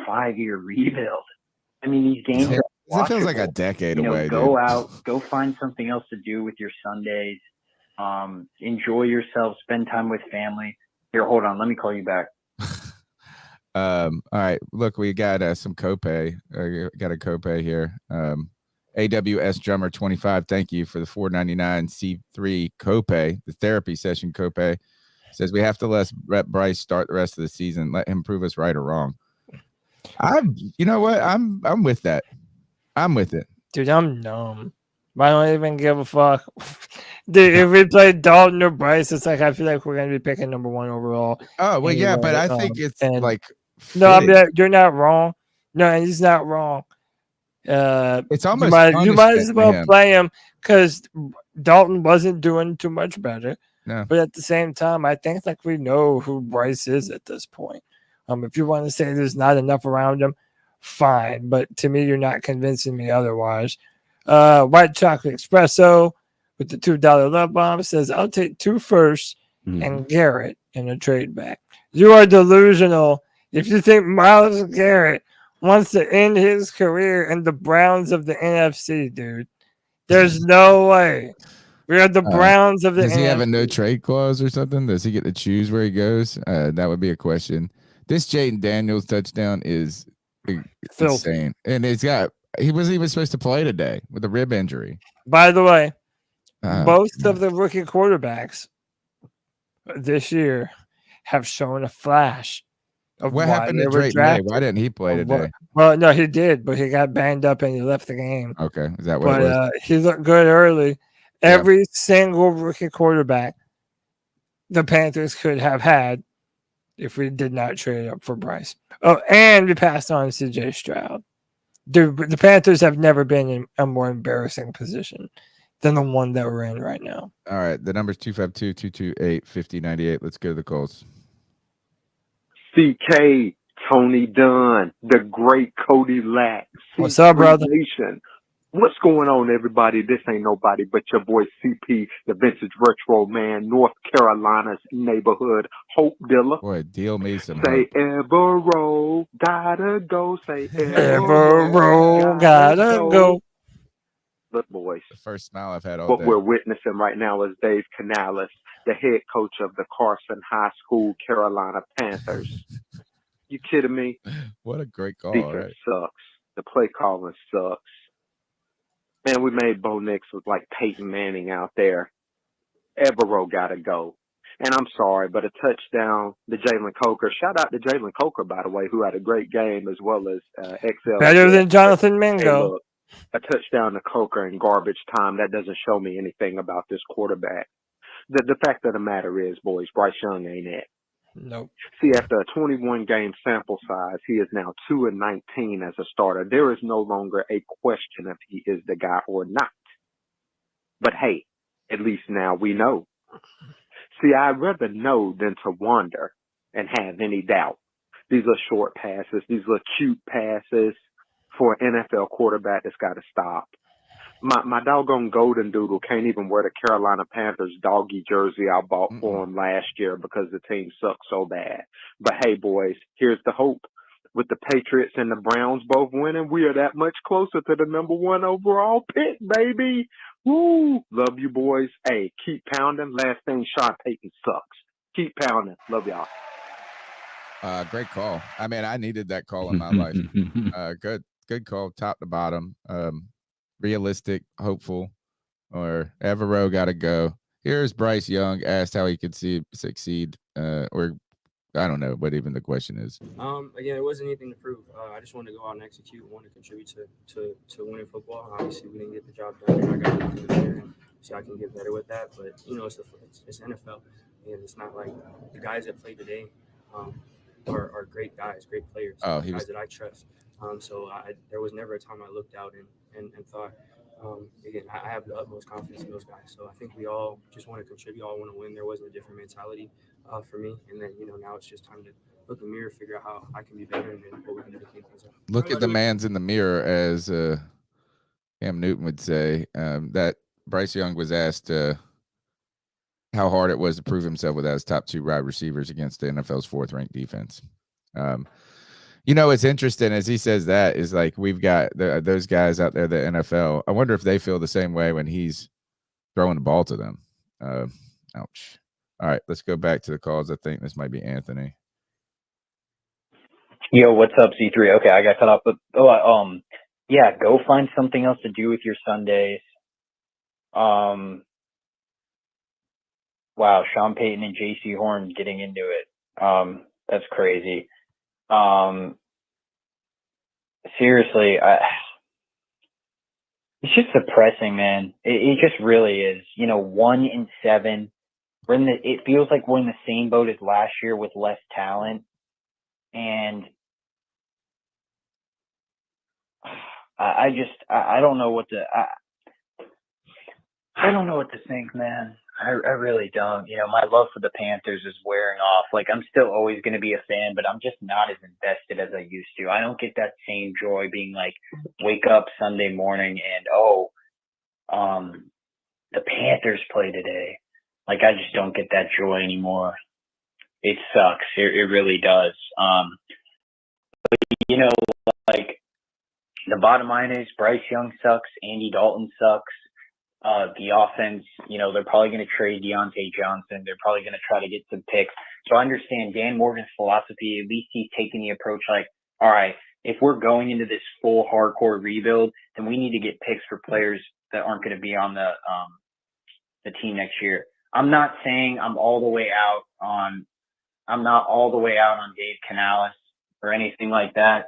5-year rebuild. I mean, these games It feels like a decade away. Go out, go find something else to do with your Sundays. Enjoy yourself, spend time with family. Here, hold on, let me call you back. All right, look, we got some copay. Got a copay here. AWS Drummer 25. Thank you for the $4.99 C3 copay, the therapy session copay. Says we have to let Bryce start the rest of the season. Let him prove us right or wrong. You know what? I'm with that. I'm with it, dude. I'm numb. I don't even give a fuck. Dude, if we play Dalton or Bryce, it's like I feel like we're gonna be picking number 1 overall. Oh well, yeah, but I think it's like no. I mean, you're not wrong. No, he's not wrong. It's almost you might as well play him because Dalton wasn't doing too much better. No. But at the same time, I think like we know who Bryce is at this point. If you want to say there's not enough around him, fine. But to me, you're not convincing me otherwise. White Chocolate Espresso with the $2 love bomb says, I'll take 2 firsts and Garrett in a trade back. You are delusional if you think Myles Garrett wants to end his career in the Browns of the NFC, dude. There's no way. We are the Browns of the NFC. Does he have a no trade clause or something? Does he get to choose where he goes? That would be a question. This Jaden Daniels touchdown is insane. And he wasn't even supposed to play today with a rib injury. By the way, most of the rookie quarterbacks this year have shown a flash of what happened to Drake May? Why didn't he play today? Well, no, he did, but he got banged up and he left the game. Okay, is that what it was? He looked good early. Every single rookie quarterback the Panthers could have had if we did not trade up for Bryce. Oh, and we passed on CJ Stroud. Dude, the Panthers have never been in a more embarrassing position than the one that we're in right now. All right, the number's 252-228-5098. Let's go to the calls. CK, Tony Dunn, the great Cody Lack. What's up, brother? Nation. What's going on, everybody? This ain't nobody but your boy CP, the vintage retro man, North Carolina's neighborhood hope dealer. Boy, deal me some Say hope. Evero, gotta go. Say Evero, gotta go. Look, boys. The first smile I've had all What day. we're witnessing right now is Dave Canales, the head coach of the Carson High School Carolina Panthers. You kidding me? What a great call. Defense Right? sucks. The play calling sucks. Man, we made Bo Nix look like Peyton Manning out there. Evero got to go. And I'm sorry, but a touchdown to Jalen Coker. Shout out to Jalen Coker, by the way, who had a great game as well as XL. Better than Jonathan Mingo. Hey, look, a touchdown to Coker in garbage time, that doesn't show me anything about this quarterback. The fact of the matter is, boys, Bryce Young ain't it. Nope. See, after a 21-game sample size, he is now 2-19 as a starter. There is no longer a question if he is the guy or not. But hey, at least now we know. See, I'd rather know than to wonder and have any doubt. These are short passes. These are cute passes for an NFL quarterback that's got to stop. My doggone golden doodle can't even wear the Carolina Panthers doggy jersey I bought for him last year because the team sucked so bad. But hey, boys, here's the hope. With the Patriots and the Browns both winning, we are that much closer to the number 1 overall pick, baby. Woo! Love you, boys. Hey, keep pounding. Last thing, Sean Payton sucks. Keep pounding. Love y'all. Great call. I mean, I needed that call in my life. Good call, top to bottom. Realistic, hopeful, or Evero got to go. Here's Bryce Young asked how he could succeed, or I don't know what even the question is. Again, it wasn't anything to prove. I just wanted to go out and execute, wanted to contribute to winning football. Obviously, we didn't get the job done, and I got to do better, and so I can get better with that. But you know, it's NFL, and it's not like the guys that play today are great guys, great players, guys that I trust. So there was never a time I looked out and thought, again, I have the utmost confidence in those guys. So I think we all just want to contribute, all want to win. There wasn't a different mentality for me. And then, you know, now it's just time to look in the mirror, figure out how I can be better, and then what we can do to clean things up. Look at the man's in the mirror, as Cam Newton would say. That Bryce Young was asked how hard it was to prove himself without his top 2 wide receivers against the NFL's 4th-ranked defense. You know, it's interesting as he says that is like we've got those guys out there, the NFL. I wonder if they feel the same way when he's throwing the ball to them. Ouch. All right, let's go back to the calls. I think this might be Anthony. Yo, what's up, C3? Okay, I got cut off, but yeah, go find something else to do with your Sundays. Wow, Sean Payton and J.C. Horn getting into it. That's crazy. Seriously, it's just depressing, man. It just really is. You know, 1-7. It feels like we're in the same boat as last year with less talent, and I don't know what to. I don't know what to think, man. I really don't. You know, my love for the Panthers is wearing off. Like, I'm still always going to be a fan, but I'm just not as invested as I used to. I don't get that same joy being like, wake up Sunday morning and, the Panthers play today. Like, I just don't get that joy anymore. It sucks. It really does. But, you know, like, the bottom line is Bryce Young sucks. Andy Dalton sucks. The offense, you know, they're probably going to trade Deontay Johnson. They're probably going to try to get some picks. So I understand Dan Morgan's philosophy. At least he's taking the approach like, all right, if we're going into this full hardcore rebuild, then we need to get picks for players that aren't going to be on the team next year. I'm not saying I'm not all the way out on Dave Canales or anything like that,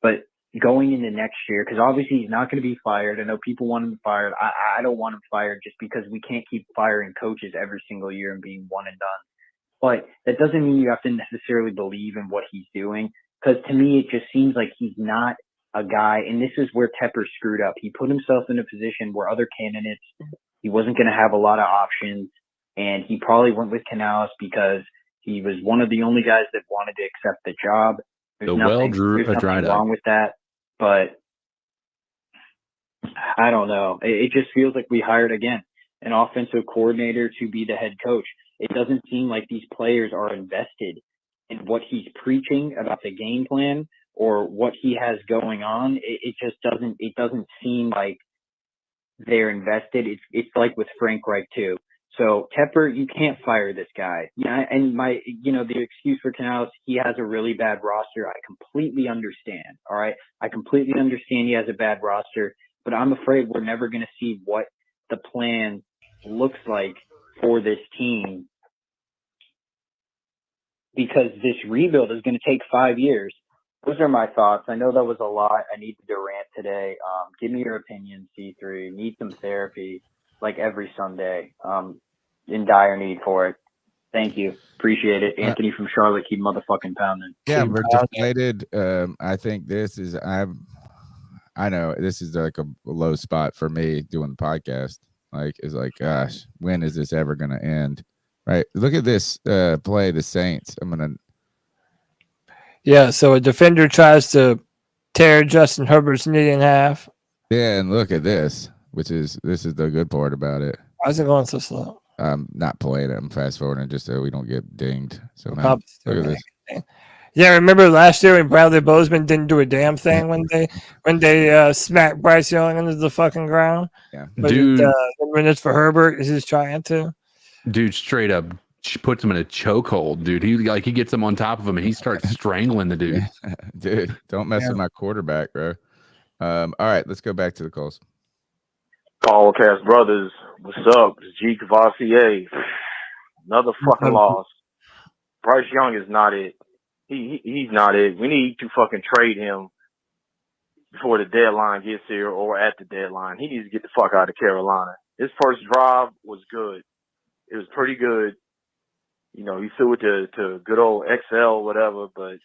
but going into next year, because obviously he's not going to be fired. I know people want him fired. I don't want him fired just because we can't keep firing coaches every single year and being one and done. But that doesn't mean you have to necessarily believe in what he's doing, because to me it just seems like he's not a guy, and this is where Tepper screwed up. He put himself in a position where other candidates, he wasn't going to have a lot of options, and he probably went with Canales because he was one of the only guys that wanted to accept the job. There's nothing wrong with that. But I don't know. It just feels like we hired, again, an offensive coordinator to be the head coach. It doesn't seem like these players are invested in what he's preaching about the game plan or what he has going on. It just doesn't seem like they're invested. It's like with Frank Reich too. So Tepper, you can't fire this guy. Yeah, and the excuse for Canales, he has a really bad roster. I completely understand. All right, I completely understand he has a bad roster, but I'm afraid we're never going to see what the plan looks like for this team because this rebuild is going to take 5 years. Those are my thoughts. I know that was a lot. I needed to rant today. Give me your opinion, C3. Need some therapy like every Sunday. In dire need for it. Thank you. Appreciate it. Anthony from Charlotte, keep motherfucking pounding. Yeah, we're deflated. I think this is I know this is like a low spot for me doing the podcast. Like, it's like, gosh, when is this ever gonna end? Right. Look at this play, the Saints. Yeah, so a defender tries to tear Justin Herbert's knee in half. Yeah, and look at this, this is the good part about it. Why is it going so slow? I'm not playing it. I'm fast forwarding just so we don't get dinged. So now, look at this. Yeah, remember last year when Bradley Bozeman didn't do a damn thing when they smacked Bryce Young into the fucking ground? Yeah, but dude. When it's for Herbert, is he trying to? Dude, straight up puts him in a chokehold, dude. He gets him on top of him and he starts strangling the dude. Dude, don't mess with my quarterback, bro. All right, let's go back to the calls. Callcast brothers, what's up? It's G Cavassier. Another fucking loss. Bryce Young is not it. He's not it. We need to fucking trade him before the deadline gets here or at the deadline. He needs to get the fuck out of Carolina. His first drive was good. It was pretty good. You know, he threw it to good old XL, whatever, but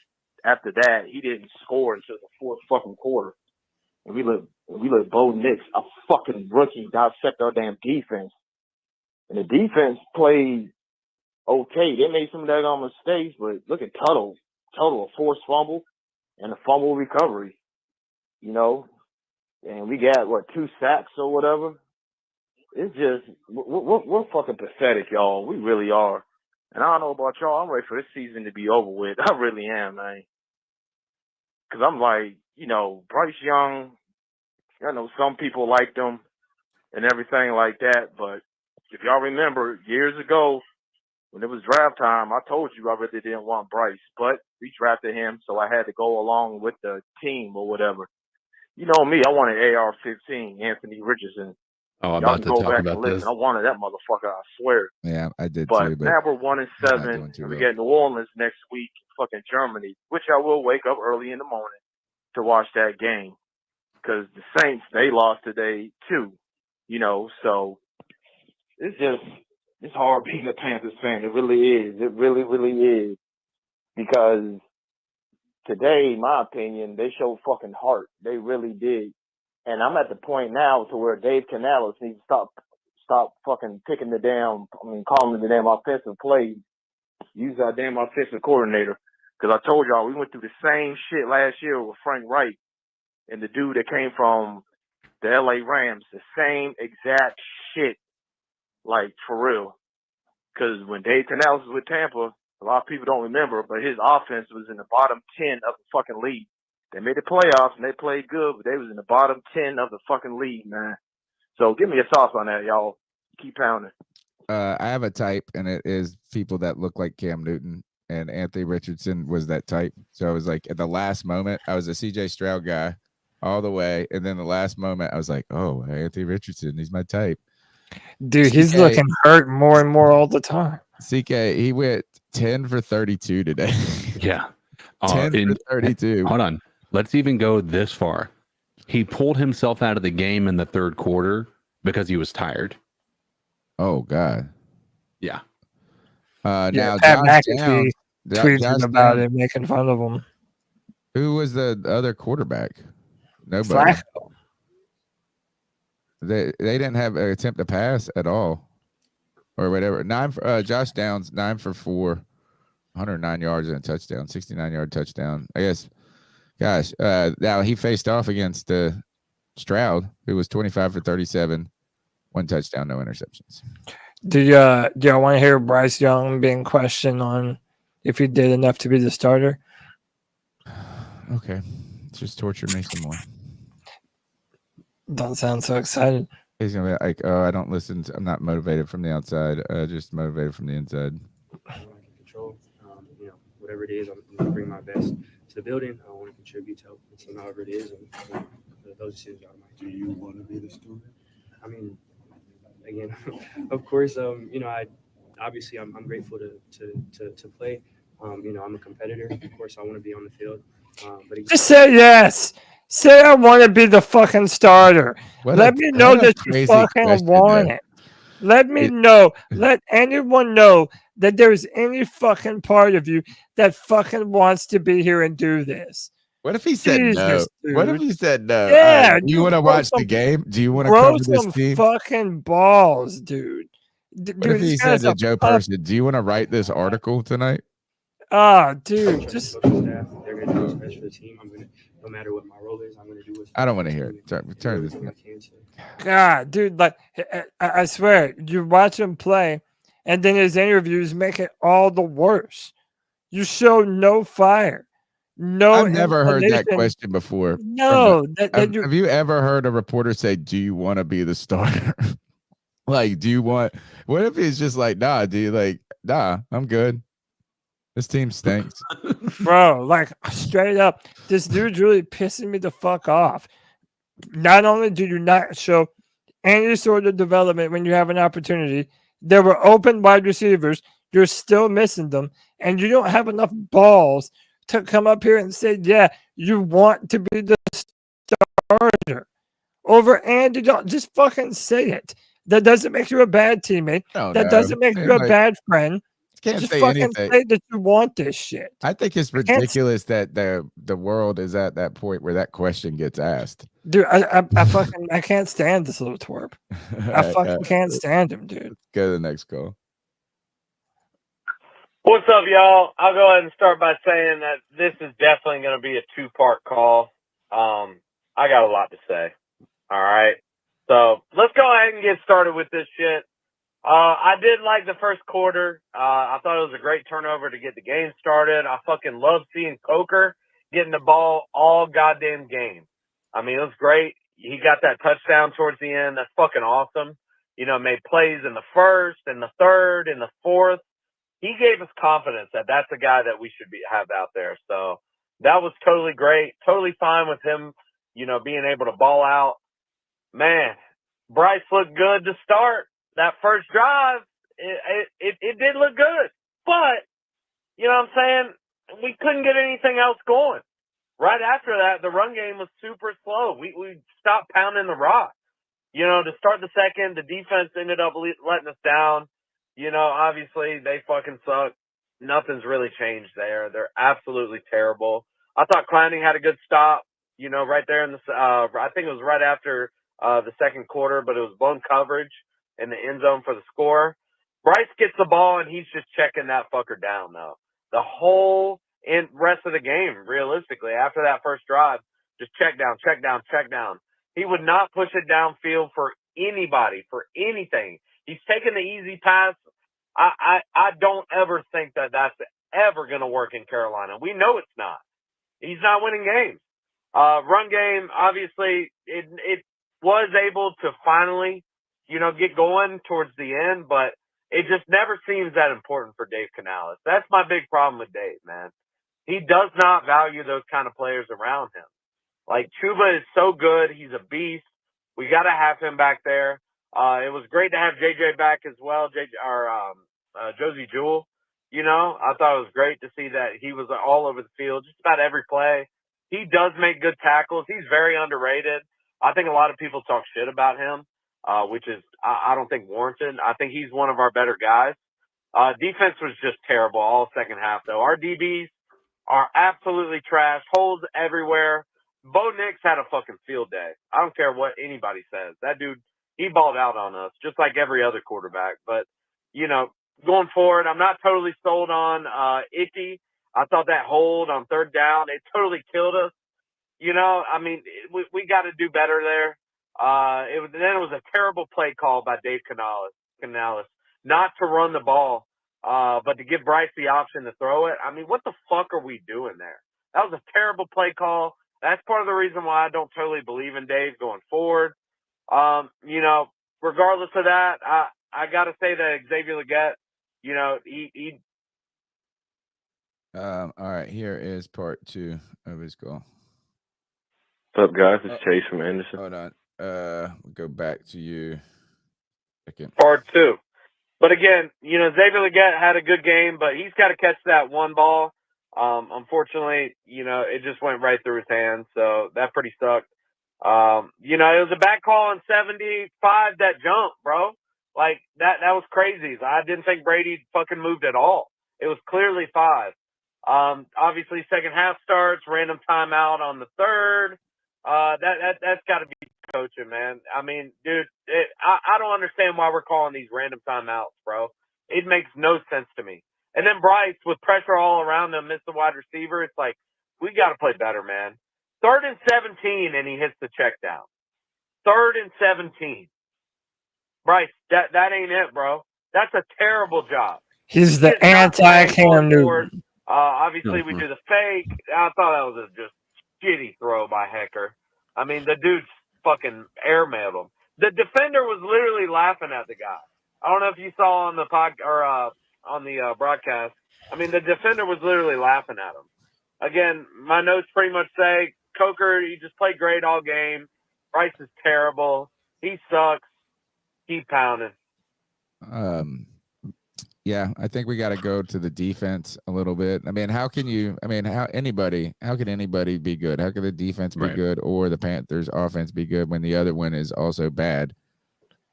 after that, he didn't score until the fourth fucking quarter. And we let Bo Nix, a fucking rookie, dissect our damn defense. And the defense played okay. They made some daggone mistakes, but look at Tuttle. A forced fumble and a fumble recovery. You know? And we got, 2 sacks or whatever? It's just, we're fucking pathetic, y'all. We really are. And I don't know about y'all. I'm ready for this season to be over with. I really am, man. Because I'm like, Bryce Young, I know some people liked him and everything like that, but if y'all remember years ago when it was draft time, I told you I really didn't want Bryce, but we drafted him, so I had to go along with the team or whatever. You know me, I wanted AR-15, Anthony Richardson. Oh, I'm y'all about can to go talk back about and listen. this. I wanted that motherfucker, I swear. Yeah, I did but too. But now we're 1-7, and we get New Orleans next week, fucking Germany, which I will wake up early in the morning to watch that game. Because the Saints, they lost today too, so it's hard being a Panthers fan. It really is. It really, really is. Because today, in my opinion, they showed fucking heart. They really did. And I'm at the point now to where Dave Canales needs to stop fucking calling the damn offensive plays. Use our damn offensive coordinator. Because I told y'all we went through the same shit last year with Frank Wright and the dude that came from the LA Rams. The same exact shit, like for real. Because when Dave Canales was with Tampa, a lot of people don't remember, but his offense was in the bottom 10 of the fucking league. They made the playoffs and they played good, but they was in the bottom 10 of the fucking league, man. So give me your thoughts on that, y'all. Keep pounding. I have a type, and it is people that look like Cam Newton, and Anthony Richardson was that type. So I was like, at the last moment, I was a CJ Stroud guy all the way, and then the last moment, I was like, oh, Anthony Richardson, he's my type. Dude, he's looking hurt more and more all the time. CK, he went 10 for 32 today. Yeah. 10 for 32. Hold on. Let's even go this far. He pulled himself out of the game in the third quarter because he was tired. Oh, God. Yeah. Now, Pat Josh McAfee Downs, tweeted Josh about Downs, it, making fun of him. Who was the other quarterback? Nobody. Flacco. They didn't have an attempt to pass at all, or whatever. Josh Downs 9 for 4, 109 yards and a touchdown, 69-yard touchdown. I guess. Gosh, now he faced off against Stroud, who was 25 for 37, 1 touchdown, no interceptions. Do y'all want to hear Bryce Young being questioned on if he did enough to be the starter? Okay, just torture me some more. Don't sound so excited. He's gonna be like, "Oh, I don't listen. I'm not motivated from the outside. Just motivated from the inside." Control, whatever it is, I'm going to bring my best to the building. I want to contribute to help the team, however it is, and those decisions are mine. Do you want to be the starter? I mean, again, of course, I'm grateful to play. I'm a competitor. Of course, I want to be on the field. But just say yes. Say I want to be the fucking starter. Let me know that you fucking want it. Let me know. Let anyone know that there's any fucking part of you that fucking wants to be here and do this. What if he said no? Dude. What if he said no? Yeah. Do you want to watch the game? Do you want to grow cover this some team? fucking balls, dude. What if he said to Joe Person, do you want to write this article tonight? Oh, dude, just they're going to do what's best for the team. No matter what my role is, I'm going to do what's I don't want to hear it. Turn this. God, dude, like I swear, you watch him play, and then his interviews make it all the worse. You show no fire. No, I've never heard that question before. No, have you ever heard a reporter say, "Do you want to be the starter?" Like, do you want? What if he's just like, "Nah, dude, nah, I'm good. This team stinks." Bro, like straight up, this dude's really pissing me the fuck off. Not only do you not show any sort of development when you have an opportunity, there were open wide receivers, you're still missing them, and you don't have enough balls to come up here and say, yeah, you want to be the starter over Andy. Don't just fucking say it. That doesn't make you a bad teammate. That doesn't make you a bad friend. Can't just say fucking anything. say that you want this shit. I think it's ridiculous that the world is at that point where that question gets asked. Dude, I can't stand this little twerp. I fucking can't stand him, dude. Go to the next call. What's up, y'all? I'll go ahead and start by saying that this is definitely going to be a two-part call. I got a lot to say. All right. So let's go ahead and get started with this shit. I did like the first quarter. I thought it was a great turnover to get the game started. I fucking love seeing Coker getting the ball all goddamn game. I mean, it was great. He got that touchdown towards the end. That's fucking awesome. Made plays in the first and the third and the fourth. He gave us confidence that that's the guy that we should have out there. So that was totally great. Totally fine with him, being able to ball out. Man, Bryce looked good to start. That first drive, it did look good. But, you know what I'm saying? We couldn't get anything else going. Right after that, the run game was super slow. We stopped pounding the rock. To start the second, the defense ended up letting us down. Obviously, they fucking suck. Nothing's really changed there. They're absolutely terrible. I thought Clowney had a good stop, right there in the I think it was right after the second quarter, but it was blown coverage. in the end zone for the score. Bryce gets the ball, and he's just checking that fucker down, though. The whole rest of the game, realistically, after that first drive, just check down, check down, check down. He would not push it downfield for anybody, for anything. He's taking the easy pass. I don't ever think that that's ever going to work in Carolina. We know it's not. He's not winning games. Run game, obviously, it was able to finally, get going towards the end, but it just never seems that important for Dave Canales. That's my big problem with Dave, man. He does not value those kind of players around him. Like, Chuba is so good. He's a beast. We got to have him back there. It was great to have JJ back as well, Josie Jewell. I thought it was great to see that he was all over the field, just about every play. He does make good tackles. He's very underrated. I think a lot of people talk shit about him, which is, I don't think warranted. I think he's one of our better guys. Defense was just terrible all second half, though. Our DBs are absolutely trash. Holds everywhere. Bo Nix had a fucking field day. I don't care what anybody says. That dude, he balled out on us, just like every other quarterback. But, going forward, I'm not totally sold on Icky. I thought that hold on third down, it totally killed us. We got to do better there. It was a terrible play call by Dave Canales, not to run the ball, but to give Bryce the option to throw it. What the fuck are we doing there? That was a terrible play call. That's part of the reason why I don't totally believe in Dave going forward. Regardless of that, I got to say that Xavier Legette, he all right, here is part 2 of his call. What's up, guys? It's Chase from Anderson. Hold on. We'll go back to you. Part 2. But again, Xavier Legette had a good game, but he's got to catch that one ball. Unfortunately, it just went right through his hands, so that pretty sucked. It was a bad call on 75, that jump, bro. Like, that was crazy. I didn't think Brady fucking moved at all. It was clearly 5. Obviously, second half starts, random timeout on the third. That's got to be coaching, man. Dude, I don't understand why we're calling these random timeouts, bro. It makes no sense to me. And then Bryce, with pressure all around him, missed the wide receiver. It's like, we got to play better, man. 3rd and 17, and he hits the check down. 3rd and 17. Bryce, that ain't it, bro. That's a terrible job. He's the anti-Cam Newton. Obviously, we do the fake. I thought that was a just shitty throw by Hecker. The dude fucking airmailed him. The defender was literally laughing at the guy. I don't know if you saw on the on the broadcast. The defender was literally laughing at him. Again, my notes pretty much say, Coker, he just played great all game. Bryce is terrible. He sucks. Keep pounding. Yeah, I think we got to go to the defense a little bit. How can anybody be good? How can the defense be good or the Panthers offense be good when the other one is also bad?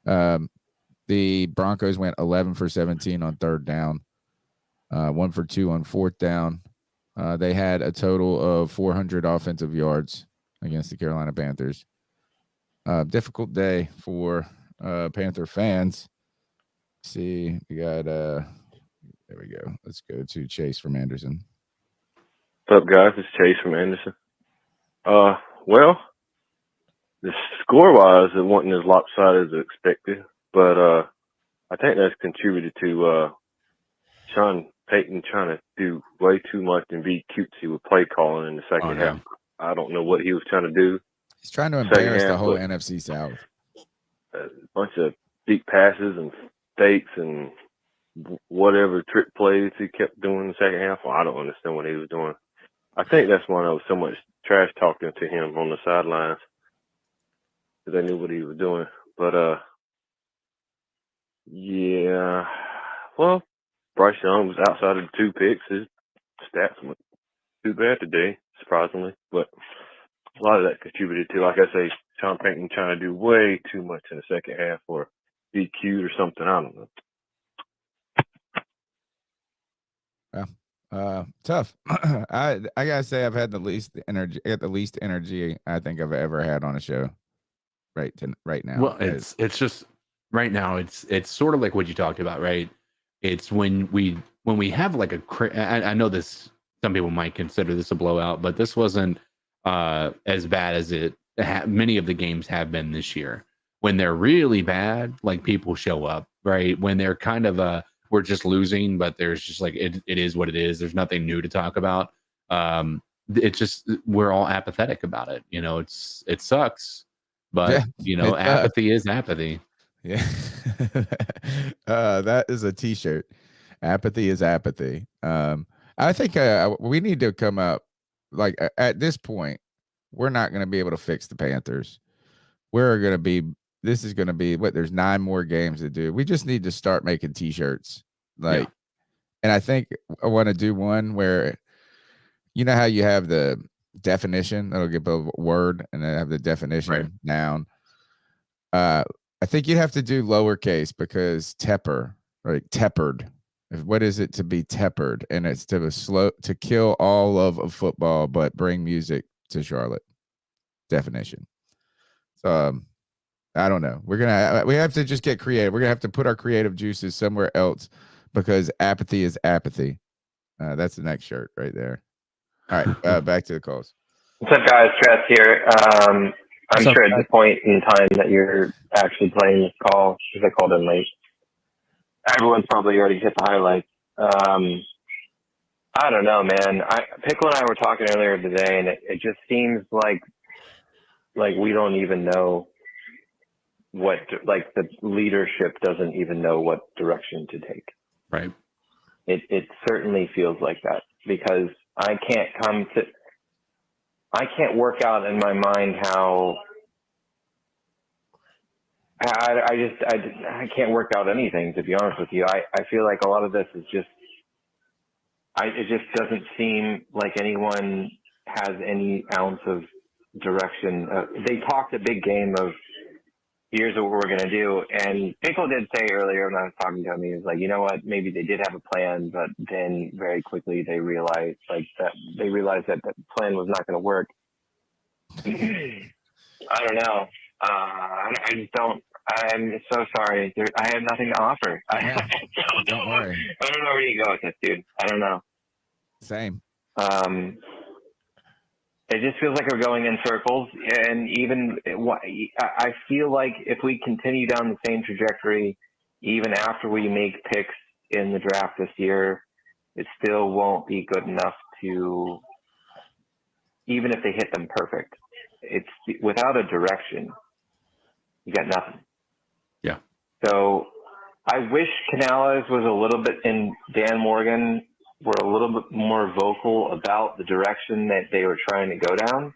The Broncos went 11 for 17 on 3rd down, 1 for 2 on 4th down. They had a total of 400 offensive yards against the Carolina Panthers. Difficult day for Panther fans. See, we got there we go. Let's go to Chase from Anderson. What's up, guys? It's Chase from Anderson. Well, the score-wise, it wasn't as lopsided as expected, but I think that's contributed to Sean Payton trying to do way too much and be cutesy with play calling in the second half. I don't know what he was trying to do. He's trying to embarrass the whole NFC South. A bunch of deep passes and fakes and whatever trick plays he kept doing in the second half. Well, I don't understand what he was doing. I think that's why there was so much trash talking to him on the sidelines, because they knew what he was doing. But yeah, well, Bryce Young was outside of the 2 picks. His stats weren't too bad today, surprisingly, but a lot of that contributed to, like I say, Sean Payton trying to do way too much in the second half or be cute or something. I don't know. Tough. I gotta say I've had the least energy I think I've ever had on a show right now. Well, it's just right now it's sort of like what you talked about, right? It's when we have like I know this, some people might consider this a blowout, but this wasn't as bad as many of the games have been this year. When they're really bad, like people show up, right? When they're kind of we're just losing, but there's just like it is what it is. There's nothing new to talk about. It's just we're all apathetic about it. You know, it sucks, but you know, apathy is apathy. Yeah. That is a t-shirt. Apathy is apathy. I think we need to come up, like, at this point, we're not going to be able to fix the Panthers. This is going to be there's 9 more games to do. We just need to start making t-shirts. And I think I want to do one where, you know how you have the definition, that'll give a word, and then have the definition noun. I think you'd have to do lowercase, because teppered. What is it to be teppered? And it's to kill all of football, but bring music to Charlotte. Definition. So I don't know. We have to just get creative. We're gonna have to put our creative juices somewhere else, because apathy is apathy. That's the next shirt right there. All right, back to the calls. What's up, guys? Stress here. I'm sure at the point in time that you're actually playing this call, because I called in late, everyone's probably already hit the highlights. I don't know, man. Pickle and I were talking earlier today, and it just seems like we don't even know the leadership doesn't even know what direction to take. Right. It certainly feels like that, because I can't work out in my mind how I can't work out anything, to be honest with you. I feel like a lot of this is just it just doesn't seem like anyone has any ounce of direction. They talked a big game of, here's what we're going to do. And Pickle did say earlier when I was talking to him, he was like, you know what, maybe they did have a plan, but then very quickly they realized that the plan was not going to work. I don't know. I just don't. I'm so sorry. I have nothing to offer. Don't worry. I don't know where you go with this, dude. I don't know. Same. It just feels like we're going in circles, and even I feel like if we continue down the same trajectory, even after we make picks in the draft this year, it still won't be good enough to, even if they hit them perfect. It's without a direction, you got nothing. Yeah. So I wish Canales was a little bit, and Dan Morgan were a little bit more vocal about the direction that they were trying to go down,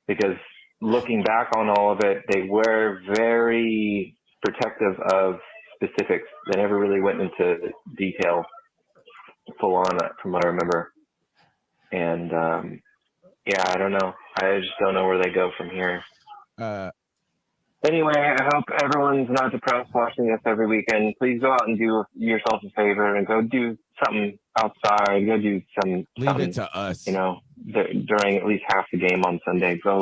because looking back on all of it, they were very protective of specifics. They never really went into detail full on, from what I remember. And I don't know. I just don't know where they go from here. Anyway, I hope everyone's not depressed watching this every weekend. Please go out and do yourself a favor and go do something outside. Go do something. Leave it to us. You know, during at least half the game on Sunday. Go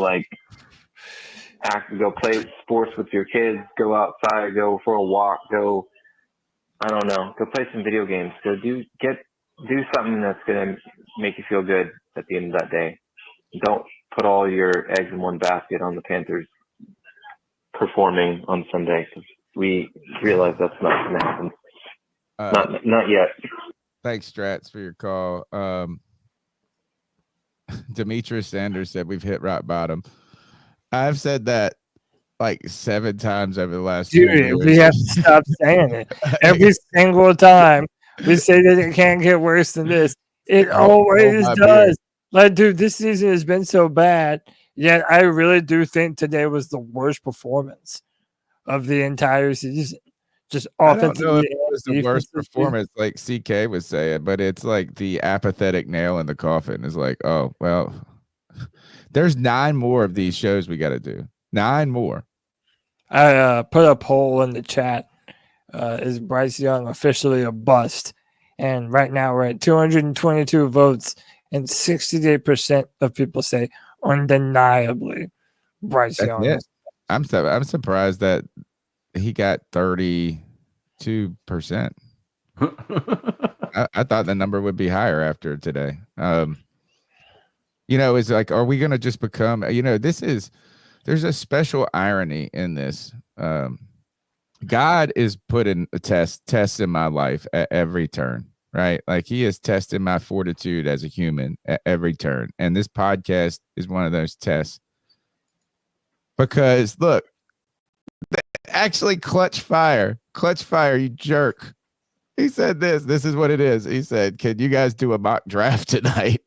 go play sports with your kids. Go outside. Go for a walk. Go, I don't know. Go play some video games. Go do something that's gonna make you feel good at the end of that day. Don't put all your eggs in one basket on the Panthers performing on Sunday, because we realize that's not going to happen. Not yet. Thanks, Strats, for your call. Demetrius Sanders said we've hit rock bottom. I've said that like 7 times over the last 2 years. We have to stop saying it. Every single time we say that it can't get worse than this, it always does. Like, dude, this season has been so bad. Yet I really do think today was the worst performance of the entire season. Just offensively. I don't know if it was the worst performance, like CK was saying, but it's like the apathetic nail in the coffin. Is like, oh, well, there's 9 more of these shows we got to do. 9 more. I put a poll in the chat. Is Bryce Young officially a bust? And right now we're at 222 votes, and 68% of people say undeniably Bryce Young. I'm surprised that he got 32%. I thought the number would be higher after today. It's like, are we going to just become, there's a special irony in this. God is putting tests in my life at every turn, right? Like he is testing my fortitude as a human at every turn. And this podcast is one of those tests. Because look, actually clutch fire, you jerk. He said this is what it is. He said, can you guys do a mock draft tonight?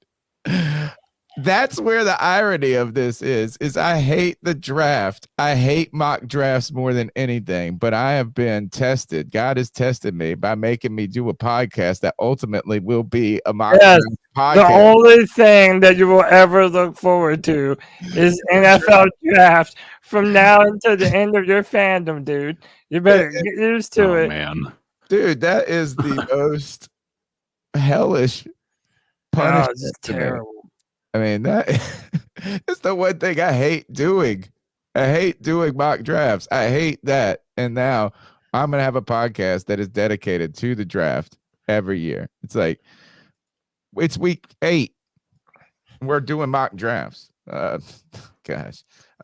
That's where the irony of this is I hate the draft. I hate mock drafts more than anything, but I have been tested. God has tested me by making me do a podcast that ultimately will be a mock draft podcast. The only thing that you will ever look forward to is NFL draft from now until the end of your fandom, dude. You better get used to it. Man. Dude, that is the most hellish punishment. It's terrible. I mean, that is the one thing I hate doing. I hate doing mock drafts. I hate that. And now I'm going to have a podcast that is dedicated to the draft every year. It's like, it's week 8. We're doing mock drafts. Gosh.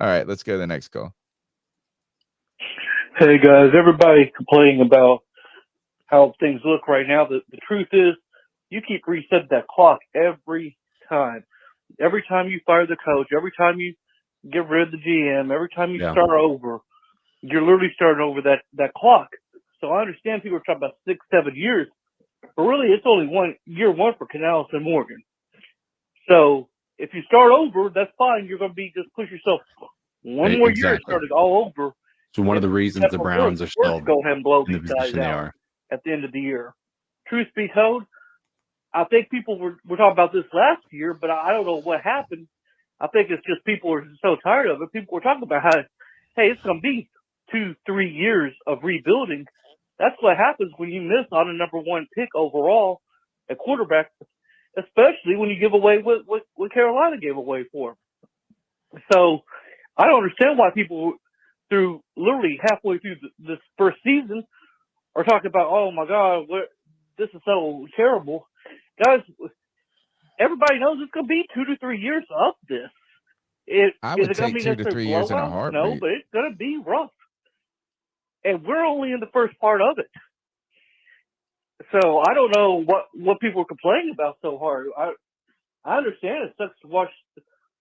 All right, let's go to the next call. Hey, guys, everybody complaining about how things look right now. The truth is, you keep resetting that clock every time. Every time you fire the coach, every time you get rid of the GM, every time you start over, you're literally starting over that clock. So I understand people are talking about 6-7 years, but really it's only year one for Canales and Morgan. So if you start over, that's fine. You're going to be just push yourself one more year starting all over. So one of the reasons the Browns are still go ahead and blow in the these guys position they out are. at the end of the year. Truth be told, I think people were talking about this last year, but I don't know what happened. I think it's just people are so tired of it. People were talking about how, hey, it's going to be 2-3 years of rebuilding. That's what happens when you miss on a number 1 pick overall at quarterback, especially when you give away what Carolina gave away for. So I don't understand why people through literally halfway through this first season are talking about, oh my God, this is so terrible. Guys, everybody knows it's going to be 2 to 3 years of this. I would take 2 to 3 years in a heartbeat. No, but it's going to be rough. And we're only in the first part of it. So I don't know what people are complaining about so hard. I understand it sucks to watch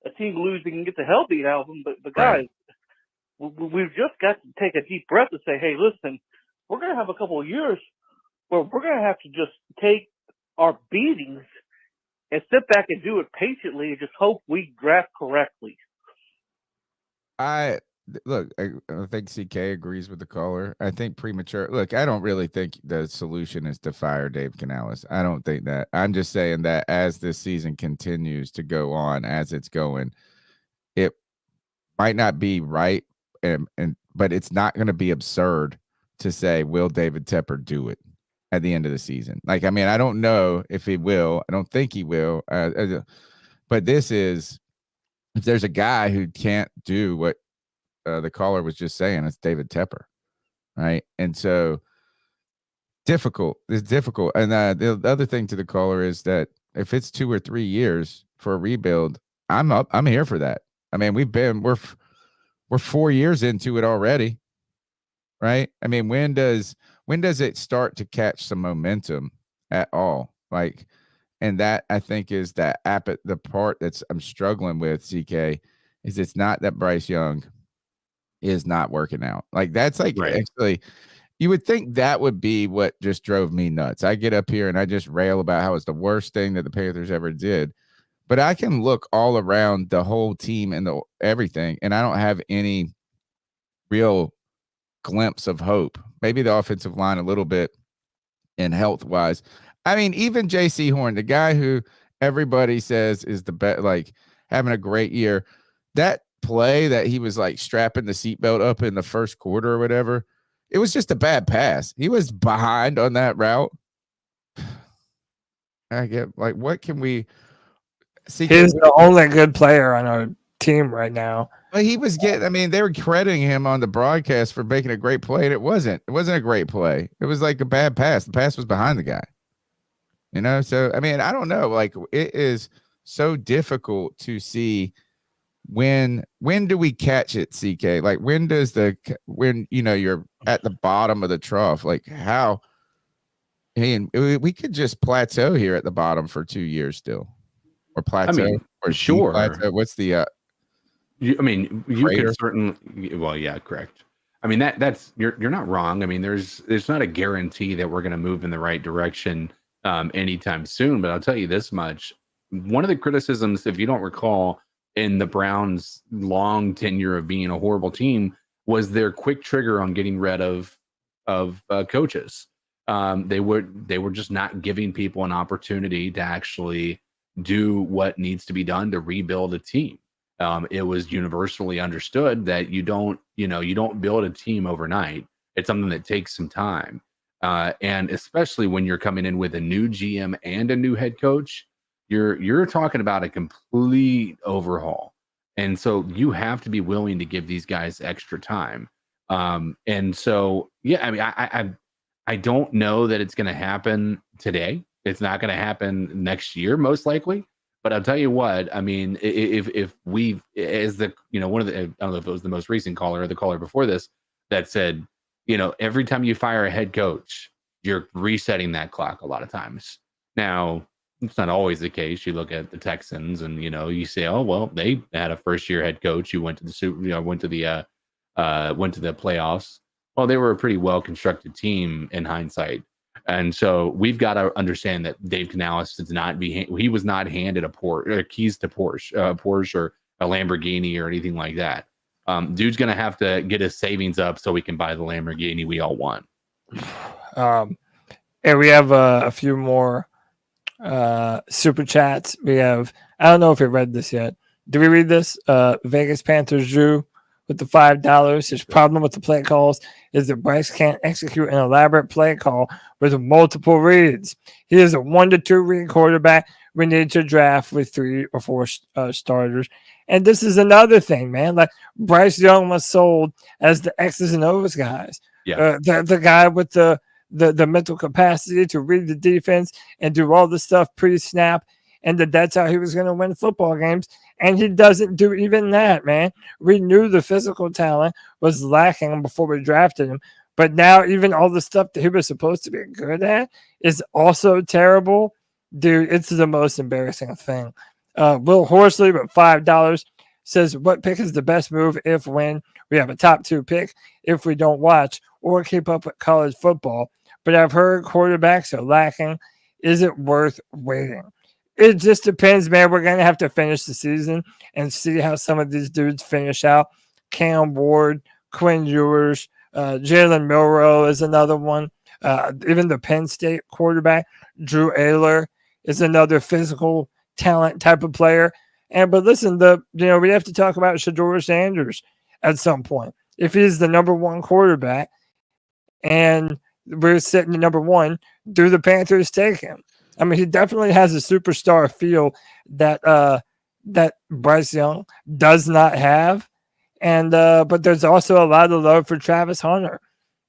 a team losing and get the hell beat out of them, but guys, we've just got to take a deep breath and say, hey, listen, we're going to have a couple of years where we're going to have to just take our beatings and sit back and do it patiently and just hope we draft correctly. I think CK agrees with the caller. I think premature. Look, I don't really think the solution is to fire Dave Canales. I don't think that. I'm just saying that as this season continues to go on, as it's going, it might not be right, but it's not going to be absurd to say, will David Tepper do it at the end of the season? Like, I mean, I don't know if he will. I don't think he will. But this is, if there's a guy who can't do what the caller was just saying, it's David Tepper, right? And so difficult. It's difficult. And the other thing to the caller is that if it's 2 or 3 years for a rebuild, I'm here for that. I mean, we're 4 years into it already, right? I mean, when does it start to catch some momentum at all? Like, and that I think is that the part that's I'm struggling with, CK, is it's not that Bryce Young is not working out. Like, that's like actually, you would think that would be what just drove me nuts. I get up here and I just rail about how it's the worst thing that the Panthers ever did. But I can look all around the whole team and everything, and I don't have any real glimpse of hope. Maybe the offensive line a little bit, and health-wise. I mean, even J.C. Horn, the guy who everybody says is the best, like having a great year, that play that he was like strapping the seatbelt up in the first quarter or whatever, it was just a bad pass. He was behind on that route. I get, like, what can we see? He's the only good player on our team right now. But he was getting. I mean, they were crediting him on the broadcast for making a great play, and it wasn't. It wasn't a great play. It was like a bad pass. The pass was behind the guy. You know, so I mean, I don't know. Like, it is so difficult to see when do we catch it, CK? Like, when you're at the bottom of the trough? Like, how? Hey, we could just plateau here at the bottom for 2 years still, or plateau, or sure. plateau. What's the? You could certainly. Well, yeah, correct. I mean, that's you're not wrong. I mean, there's not a guarantee that we're going to move in the right direction anytime soon. But I'll tell you this much: one of the criticisms, if you don't recall, in the Browns' long tenure of being a horrible team, was their quick trigger on getting rid of coaches. They were just not giving people an opportunity to actually do what needs to be done to rebuild a team. It was universally understood that you don't build a team overnight. It's something that takes some time. And especially when you're coming in with a new GM and a new head coach, you're talking about a complete overhaul. And so you have to be willing to give these guys extra time. And so, yeah, I mean, I don't know that it's going to happen today. It's not going to happen next year, most likely. But I'll tell you what, I mean, if we, as the, one of the, I don't know if it was the most recent caller or the caller before this that said, every time you fire a head coach, you're resetting that clock a lot of times. Now, it's not always the case. You look at the Texans and, you say, oh, well, they had a first year head coach who went to the went to the playoffs. Well, they were a pretty well constructed team in hindsight. And so we've got to understand that Dave Canales he was not handed keys to Porsche or a Lamborghini or anything like that. Dude's going to have to get his savings up so we can buy the Lamborghini we all want. And we have a few more super chats. We have, I don't know if you read this yet. Did we read this? Vegas Panthers Drew with the $5. His problem with the play calls is that Bryce can't execute an elaborate play call with multiple reads. He is a 1 to 2 read quarterback. We need to draft with 3 or 4 starters. And this is another thing, man. Like, Bryce Young was sold as the X's and O's guys. Yeah. The guy with the mental capacity to read the defense and do all the stuff pre-snap, and that's how he was going to win football games. And he doesn't do even that, man. We knew the physical talent was lacking before we drafted him. But now even all the stuff that he was supposed to be good at is also terrible. Dude, it's the most embarrassing thing. Will Horsley with $5 says, what pick is the best move if when we have a top 2 pick, if we don't watch or keep up with college football? But I've heard quarterbacks are lacking. Is it worth waiting? It just depends, man. We're going to have to finish the season and see how some of these dudes finish out. Cam Ward, Quinn Ewers, Jalen Milroe is another one. Even the Penn State quarterback, Drew Ayler, is another physical talent type of player. But listen, we have to talk about Shedeur Sanders at some point. If he's the number 1 quarterback and we're sitting at number 1, do the Panthers take him? I mean, he definitely has a superstar feel that Bryce Young does not have. And but there's also a lot of love for Travis Hunter,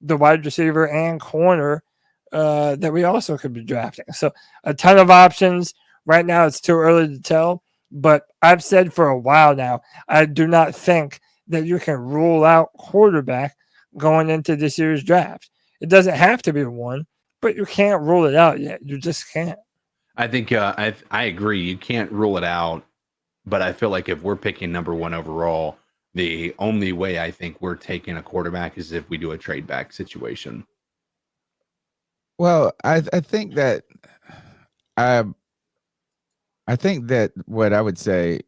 the wide receiver and corner that we also could be drafting. So a ton of options. Right now, it's too early to tell. But I've said for a while now, I do not think that you can rule out quarterback going into this year's draft. It doesn't have to be one, but you can't rule it out yet. You just can't. I think I agree. You can't rule it out, but I feel like if we're picking number 1 overall, the only way I think we're taking a quarterback is if we do a trade back situation. Well, I think that what I would say,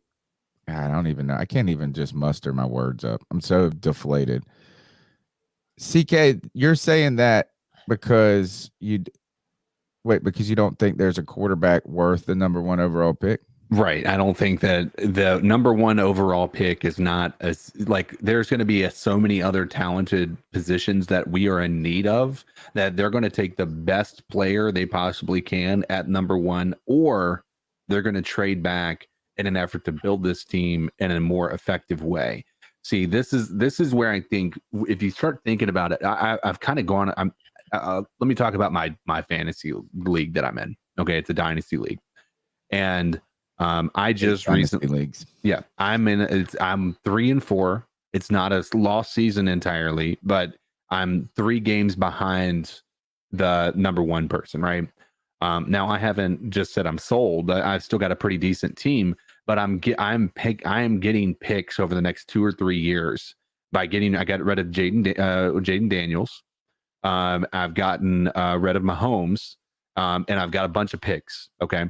I don't even know. I can't even just muster my words up. I'm so deflated. CK, you're saying that because you don't think there's a quarterback worth the number 1 overall pick? Right. I don't think that the number 1 overall pick is not as there's going to be so many other talented positions that we are in need of that they're going to take the best player they possibly can at number 1, or they're going to trade back in an effort to build this team in a more effective way. See, this is where I think if you start thinking about it, I've kind of gone. Let me talk about my fantasy league that I'm in. Okay, it's a dynasty league, and I just recently leagues. Yeah, I'm 3-4. It's not a lost season entirely, but I'm 3 games behind the number 1 person, right? Now I haven't just said I'm sold. I've still got a pretty decent team, but I am getting picks over the next 2 or 3 years I got rid of Jaden Daniels. I've gotten rid of Mahomes, and I've got a bunch of picks. Okay.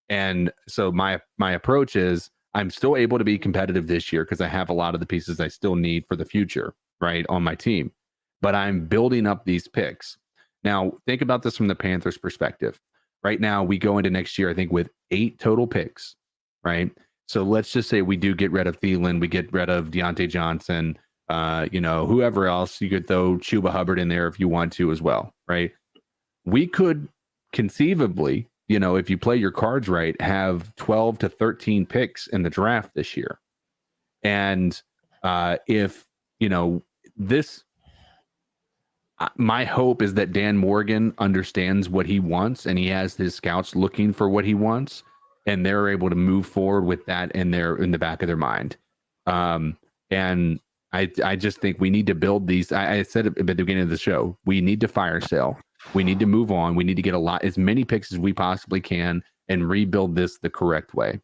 And so my approach is I'm still able to be competitive this year because I have a lot of the pieces I still need for the future, right, on my team. But I'm building up these picks. Now, think about this from the Panthers' perspective. Right now, we go into next year, I think, with 8 total picks, right? So let's just say we do get rid of Thielen, we get rid of Deontay Johnson, whoever else. You could throw Chuba Hubbard in there if you want to as well, right? We could conceivably, if you play your cards right, have 12 to 13 picks in the draft this year. And if, this... my hope is that Dan Morgan understands what he wants and he has his scouts looking for what he wants, and they're able to move forward with that in the back of their mind. And I just think we need to build these. I said at the beginning of the show, we need to fire sale. We need to move on. We need to get as many picks as we possibly can and rebuild this the correct way.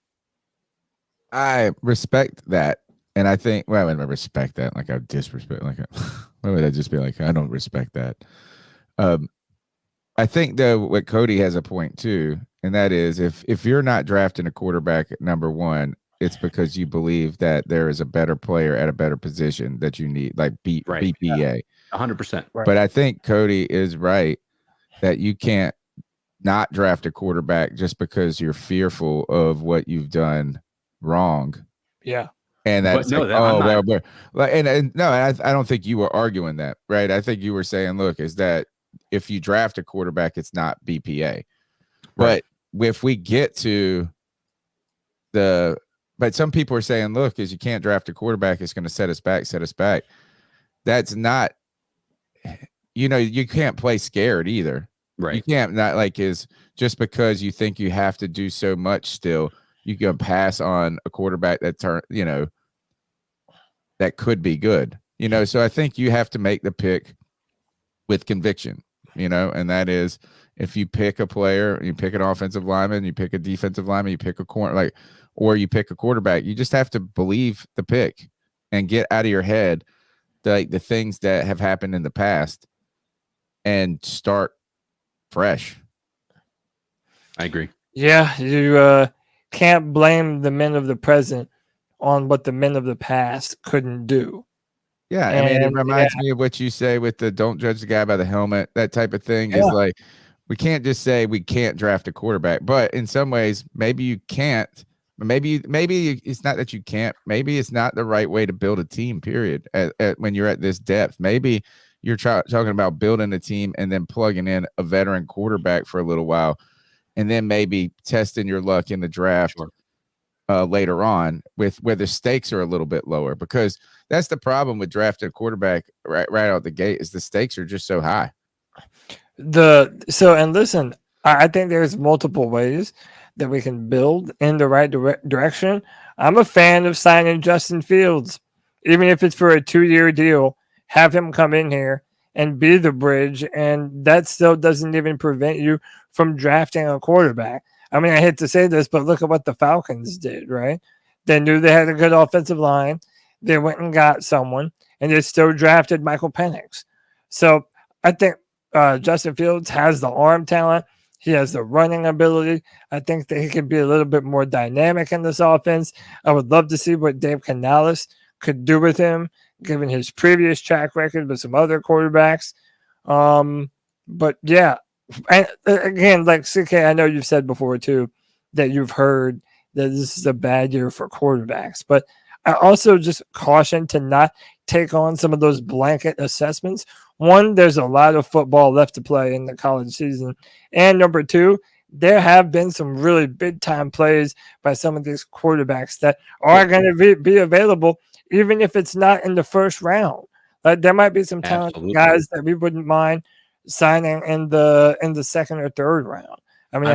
I respect that. And I think, well, I wouldn't respect that. Like I disrespect, why would I just be like, I don't respect that? I think though, what Cody has a point too, and that is if you're not drafting a quarterback at number 1, it's because you believe that there is a better player at a better position that you need, like BPA. Yeah, 100%. Right. But I think Cody is right that you can't not draft a quarterback just because you're fearful of what you've done wrong. Yeah. And that's no, I don't think you were arguing that, right? I think you were saying, look, is that if you draft a quarterback, it's not BPA. Right. But if we get to but some people are saying, look, is you can't draft a quarterback, it's going to set us back. That's not, you can't play scared either. Right. You can't is just because you think you have to do so much still, you can pass on a quarterback that that could be good, so I think you have to make the pick with conviction, and that is if you pick a player, you pick an offensive lineman, you pick a defensive lineman, you pick a corner, or you pick a quarterback, you just have to believe the pick and get out of your head the things that have happened in the past and start fresh. I agree. Yeah, you can't blame the men of the present on what the men of the past couldn't do. Yeah, I mean, it reminds me of what you say with the don't judge the guy by the helmet, that type of thing. Is like, we can't just say we can't draft a quarterback, but in some ways, maybe you can't. Maybe it's not that you can't. Maybe it's not the right way to build a team, period, when you're at this depth. Maybe you're talking about building a team and then plugging in a veteran quarterback for a little while, and then maybe testing your luck in the draft later on where the stakes are a little bit lower, because that's the problem with drafting a quarterback right out the gate is the stakes are just so high. And listen, I think there's multiple ways that we can build in the right direction. I'm a fan of signing Justin Fields, even if it's for a 2-year deal. Have him come in here and be the bridge, and that still doesn't even prevent you from drafting a quarterback. I mean, I hate to say this, but look at what the Falcons did, right? They knew they had a good offensive line. They went and got someone, and they still drafted Michael Penix. So I think Justin Fields has the arm talent. He has the running ability. I think that he could be a little bit more dynamic in this offense. I would love to see what Dave Canales could do with him, given his previous track record with some other quarterbacks. But yeah, and again, like CK, I know you've said before too that you've heard that this is a bad year for quarterbacks, but I also just caution to not take on some of those blanket assessments. One, there's a lot of football left to play in the college season. And number 2, there have been some really big time plays by some of these quarterbacks that are going to be available, even if it's not in the first round. There might be some talented guys that we wouldn't mind signing in the second or third round. I mean,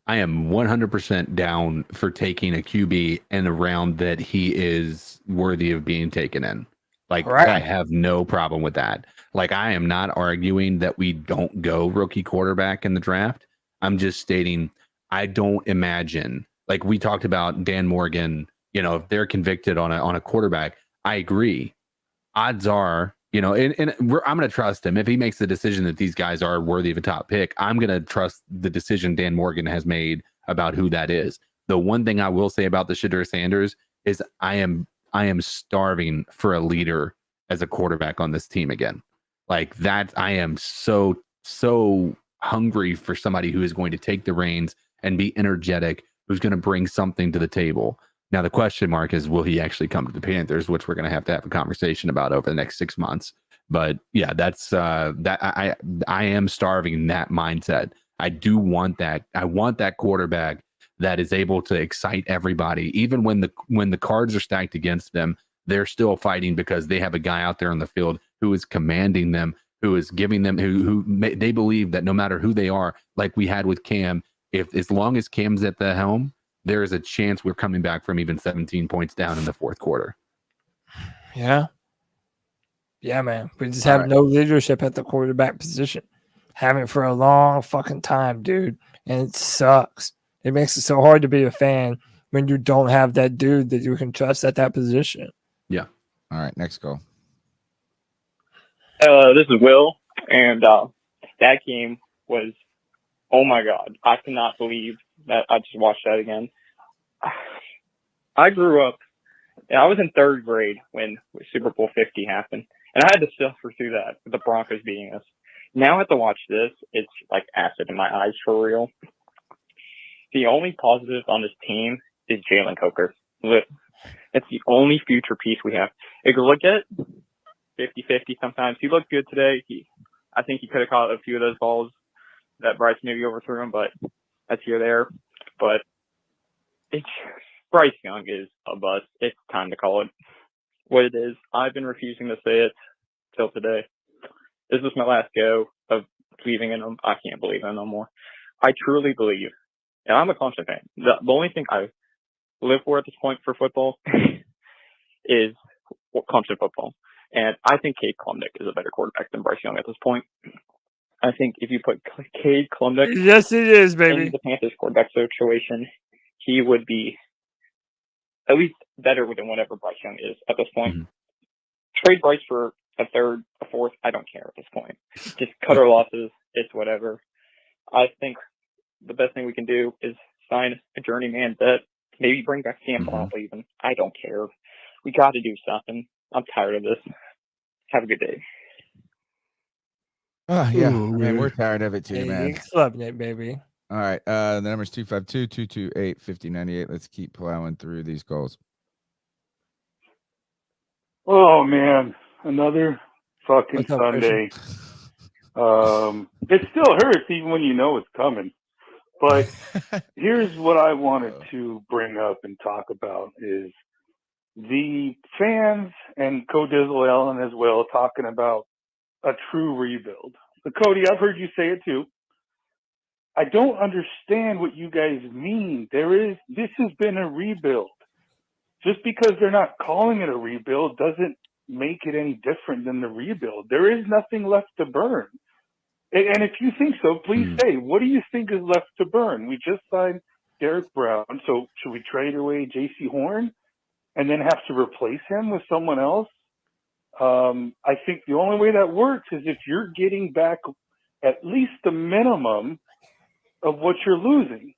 I am 100% down for taking a QB in a round that he is worthy of being taken in. Like, I have no problem with that. Like, I am not arguing that we don't go rookie quarterback in the draft. I'm just stating I don't imagine, like we talked about Dan Morgan, if they're convicted on a quarterback, I agree. Odds are, and I'm going to trust him. If he makes the decision that these guys are worthy of a top pick, I'm going to trust the decision Dan Morgan has made about who that is. The one thing I will say about the Shedeur Sanders is I am starving for a leader as a quarterback on this team again. Like that, I am so hungry for somebody who is going to take the reins and be energetic, who's going to bring something to the table. Now, the question mark is, will he actually come to the Panthers, which we're going to have a conversation about over the next 6 months. But yeah, that's that. I am starving that mindset. I do want that. I want that quarterback that is able to excite everybody, even when the cards are stacked against them. They're still fighting because they have a guy out there on the field who is commanding them, who is giving them, they believe that no matter who they are, like we had with Cam, as long as Cam's at the helm, there is a chance we're coming back from even 17 points down in the fourth quarter. Yeah. Yeah, man. We just have no leadership at the quarterback position. Haven't for a long fucking time, dude. And it sucks. It makes it so hard to be a fan when you don't have that dude that you can trust at that position. Yeah. All right, next goal. This is Will, and that game was, oh my God, I cannot believe that I just watched that again. I grew up, and I was in third grade when Super Bowl 50 happened, and I had to suffer through that with the Broncos beating us. Now I have to watch this. It's like acid in my eyes for real. The only positive on this team is Jalen Coker. It's the only future piece we have. If you look at 50-50 sometimes. He looked good today. I think he could have caught a few of those balls that Bryce maybe overthrew him, but that's here there. But Bryce Young is a bust. It's time to call it what it is. I've been refusing to say it till today. This is my last go of believing in him. I can't believe in him no more. I truly believe, and I'm a Clemson fan. The only thing I live for at this point for football is Clemson football. And I think Cade Klubnik is a better quarterback than Bryce Young at this point. I think if you put Cade Klubnik yes, it is, baby, in the Panthers quarterback situation, he would be at least better than whatever Bryce Young is at this point. Mm-hmm. Trade Bryce for a third, a fourth, I don't care at this point. Just cut our losses. It's whatever. I think the best thing we can do is sign a journeyman vet. Maybe bring back Sam Bradley even. I don't care. We got to do something. I'm tired of this. Have a good day. Oh, yeah. Man, we're tired of it too, man. Clubbing it, baby. All right. The number's 252-228-5098. Let's keep plowing through these goals. Oh, man. Another fucking Sunday. It still hurts even when you know it's coming. But here's what I wanted to bring up and talk about is the fans and Codizzle Allen as well talking about a true rebuild. So Cody, I've heard you say it too. I don't understand what you guys mean. This has been a rebuild. Just because they're not calling it a rebuild doesn't make it any different than the rebuild. There is nothing left to burn. And if you think so, please say, what do you think is left to burn? We just signed Derek Brown. So should we trade away J.C. Horn and then have to replace him with someone else? I think the only way that works is if you're getting back at least the minimum of what you're losing.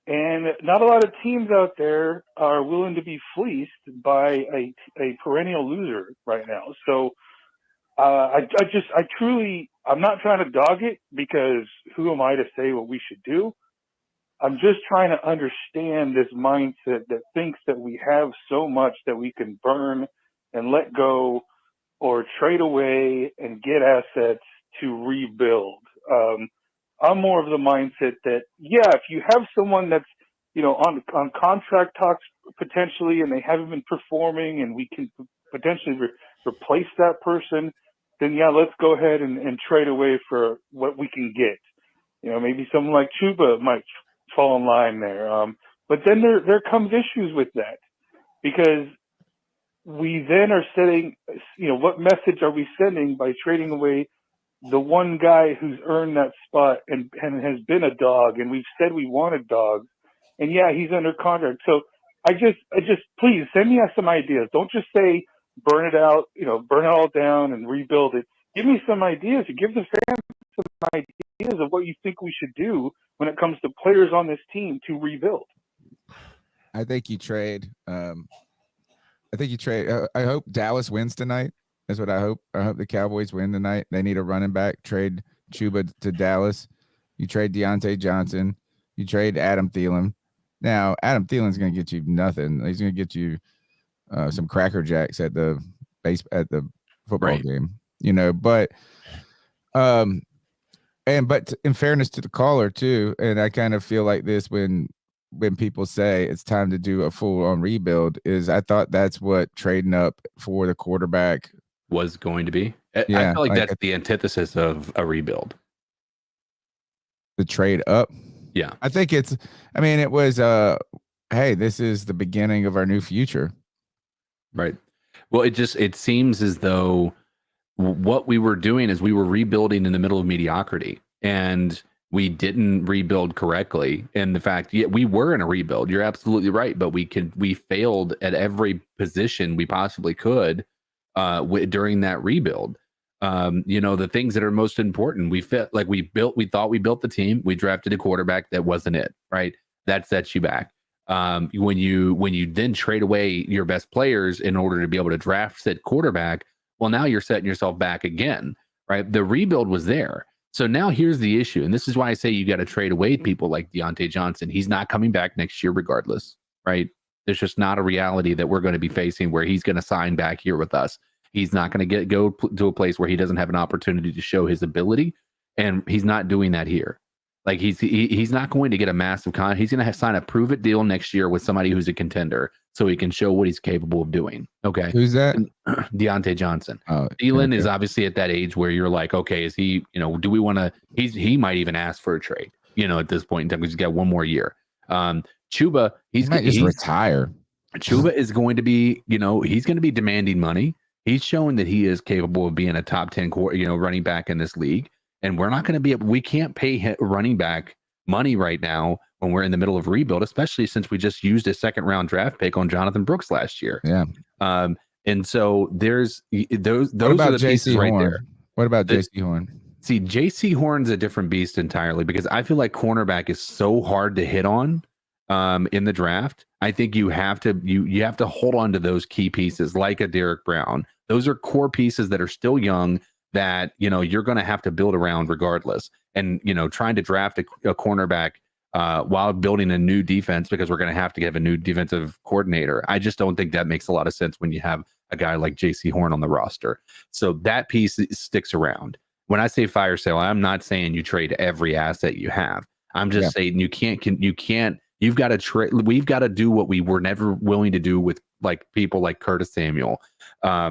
And not a lot of teams out there are willing to be fleeced by a perennial loser right now. So I'm not trying to dog it because who am I to say what we should do? I'm just trying to understand this mindset that thinks that we have so much that we can burn and let go or trade away and get assets to rebuild. I'm more of the mindset that, yeah, if you have someone that's, on contract talks potentially, and they haven't been performing, and we can potentially replace that person, then yeah, let's go ahead and trade away for what we can get. Maybe someone like Chuba might fall in line there. But then there comes issues with that, because we then are setting, what message are we sending by trading away the one guy who's earned that spot and has been a dog, and we've said we wanted dogs, and yeah, he's under contract. So I just please send me some ideas. Don't just say burn it out, burn it all down and rebuild it. Give me some ideas. Give the fans some ideas of what you think we should do when it comes to players on this team to rebuild. I think you trade. I hope Dallas wins tonight. That's what I hope. I hope the Cowboys win tonight. They need a running back. Trade Chuba to Dallas. You trade Deontay Johnson. You trade Adam Thielen. Now, Adam Thielen's going to get you nothing. He's going to get you some Cracker Jacks at the football game. But in fairness to the caller too, and I kind of feel like this when people say it's time to do a full-on rebuild, is I thought that's what trading up for the quarterback was going to be. Yeah, I feel like that's the antithesis of a rebuild. The trade up. Yeah. I think it was hey, this is the beginning of our new future. Right. Well, it seems as though what we were doing is we were rebuilding in the middle of mediocrity, and we didn't rebuild correctly. And the fact, we were in a rebuild. You're absolutely right, but we failed at every position we possibly could during that rebuild. The things that are most important, we thought we built the team. We drafted a quarterback that wasn't it, right? That sets you back. When you then trade away your best players in order to be able to draft said quarterback, well, now you're setting yourself back again, right? The rebuild was there. So now here's the issue. And this is why I say you got to trade away people like Deontay Johnson. He's not coming back next year regardless, right? There's just not a reality that we're going to be facing where he's going to sign back here with us. He's not going to go to a place where he doesn't have an opportunity to show his ability, and he's not doing that here. Like he's not going to get a massive contract. He's going to sign a prove it deal next year with somebody who's a contender, so he can show what he's capable of doing. Okay, who's that? Deontay Johnson. Oh, Thielen is obviously at that age where you're like, okay, is he? Do we want to? He might even ask for a trade. At this point in time, because he's got one more year. Chuba, he might just retire. Chuba is going to be, he's going to be demanding money. He's showing that he is capable of being a top 10 running back in this league. And we're not going to we can't pay running back money right now when we're in the middle of rebuild, especially since we just used a second round draft pick on Jonathan Brooks last year. Yeah. And so there's those What about are the pieces right there. What about JC Horn? See, JC Horn's a different beast entirely, because I feel like cornerback is so hard to hit on in the draft. I think you have to hold on to those key pieces like a Derek Brown. Those are core pieces that are still young that, you're going to have to build around regardless. And, trying to draft a cornerback while building a new defense, because we're going to have a new defensive coordinator. I just don't think that makes a lot of sense when you have a guy like JC Horn on the roster. So that piece sticks around. When I say fire sale, I'm not saying you trade every asset you have. I'm just saying you can't. You've got to trade. We've got to do what we were never willing to do with like people like Curtis Samuel,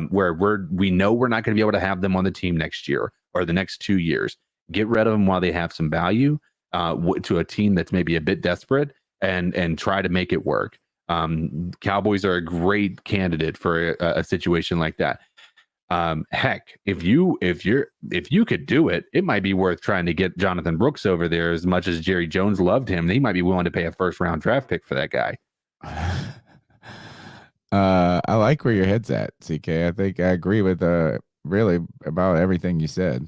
where we know we're not going to be able to have them on the team next year or the next 2 years. Get rid of them while they have some value to a team that's maybe a bit desperate, and try to make it work. Cowboys are a great candidate for a situation like that. Heck, if you could do it, it might be worth trying to get Jonathan Brooks over there. As much as Jerry Jones loved him, he might be willing to pay a first round draft pick for that guy. I like where your head's at, CK. I think I agree with really about everything you said.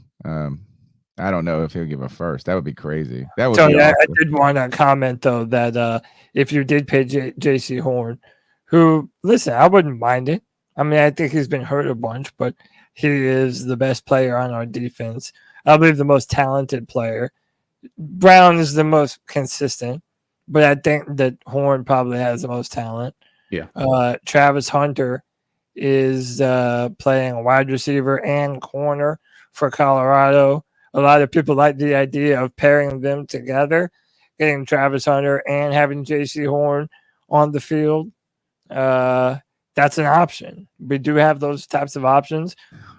I don't know if he'll give a first. That would be crazy. That would. Tony, I did want to comment though that if you did pay JC Horn, who, listen, I wouldn't mind it. I mean, I think he's been hurt a bunch, but he is the best player on our defense. I believe the most talented player. Brown is the most consistent, but I think that Horn probably has the most talent. Yeah. Travis Hunter is playing wide receiver and corner for Colorado. a lot of people like the idea of pairing them together, getting Travis Hunter and having J.C. Horn on the field. That's an option. We do have those types of options.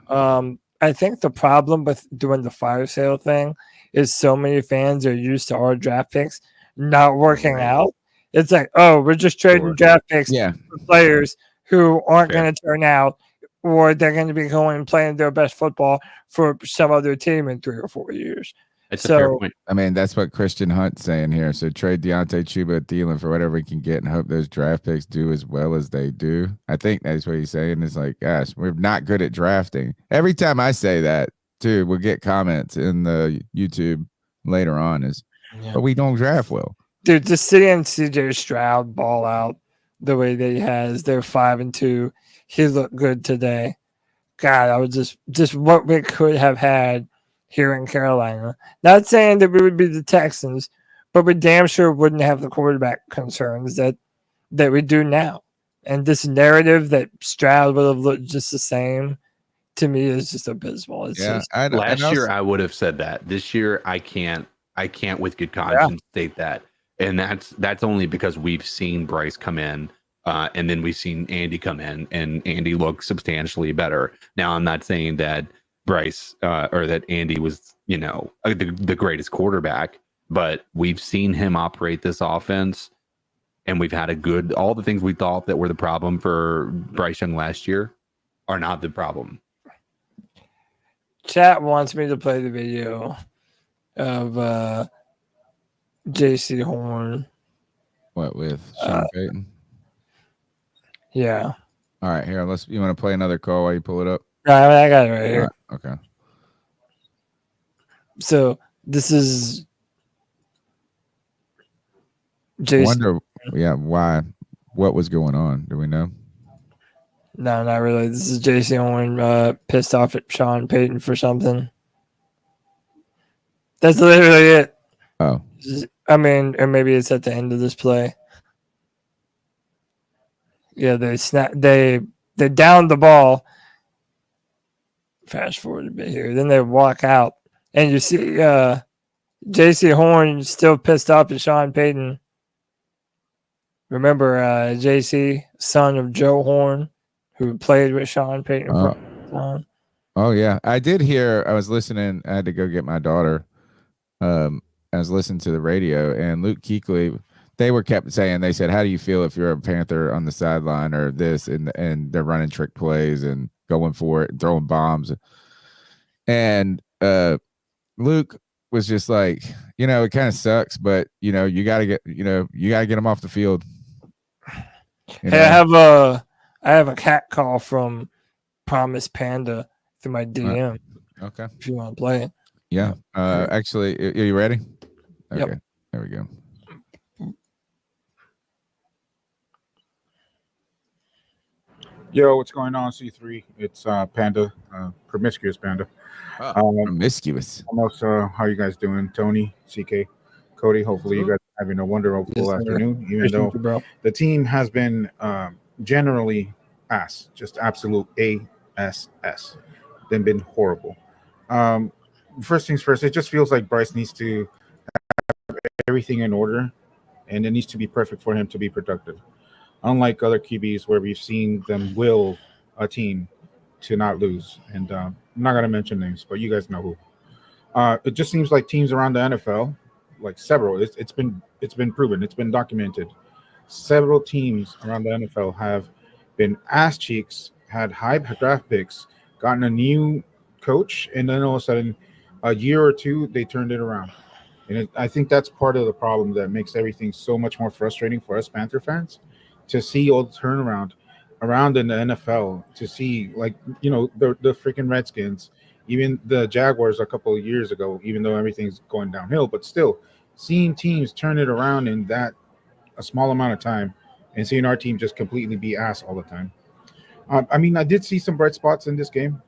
I think the problem with doing the fire sale thing is so many fans are used to our draft picks not working out. It's like, oh, we're just trading draft picks for players who aren't going to turn out, or they're going to be going and playing their best football for some other team in 3 or 4 years. It's a fair point. I mean, that's what Christian Hunt's saying here. So trade Deontay Chuba, Thielen for whatever he can get and hope those draft picks do as well as they do. I think that's what he's saying. It's like, gosh, we're not good at drafting. Every time I say that, too, we'll get comments in the YouTube later on but we don't draft well. Dude, just seeing CJ Stroud ball out the way that he has, they're 5-2. He looked good today. God, I was just what we could have had here in Carolina. Not saying that we would be the Texans, but we damn sure wouldn't have the quarterback concerns that we do now. And this narrative that Stroud would have looked just the same, to me, is just abysmal. It's last year I would have said that. This year I can't with good conscience state that. And that's only because we've seen Bryce come in, and then we've seen Andy come in, and Andy looks substantially better. Now, I'm not saying that Bryce or that Andy was, the greatest quarterback, but we've seen him operate this offense, and we've had all the things we thought that were the problem for Bryce Young last year are not the problem. Chat wants me to play the video of J.C. Horn. What, with Sean Payton? Yeah. All right, here. You want to play another call while you pull it up? I got it right here. Right, okay. So this is Jason. I wonder, why? What was going on? Do we know? No, not really. This is J.C. Horn pissed off at Sean Payton for something. That's literally it. Oh. I mean, or maybe it's at the end of this play. Yeah, they downed the ball. Fast forward a bit here. Then they walk out. And you see J.C. Horn still pissed off at Sean Payton. Remember J.C., son of Joe Horn, who played with Sean Payton for a time. Oh, yeah. I did hear, I was listening. I had to go get my daughter. I was listening to the radio, and Luke Kuechly, they said, how do you feel if you're a Panther on the sideline or this, and they're running trick plays and going for it and throwing bombs. And Luke was just like, it kind of sucks, but you got to get them off the field. Hey, I have a cat call from Promise Panda through my DM. Okay. If you want to play it. Yeah. Actually, are you ready? Okay. Yep. There we go. Yo, what's going on, C3? It's Panda, Promiscuous Panda. Promiscuous. Almost, how you guys doing? Tony, CK, Cody, hopefully you guys are having a wonderful afternoon, even though the team has been generally ass, just absolute ASS. They've been horrible. First things first, it just feels like Bryce needs to have everything in order, and it needs to be perfect for him to be productive. Unlike other QBs where we've seen them will a team to not lose. And I'm not going to mention names, but you guys know who. It just seems like teams around the NFL, like several, it's been proven, it's been documented. Several teams around the NFL have been ass cheeks, had high draft picks, gotten a new coach, and then all of a sudden, a year or two, they turned it around. And I think that's part of the problem that makes everything so much more frustrating for us Panther fans. To see all the turnaround around in the NFL, to see the freaking Redskins, even the Jaguars a couple of years ago, even though everything's going downhill, but still seeing teams turn it around in that a small amount of time, and seeing our team just completely be ass all the time. I mean, I did see some bright spots in this game.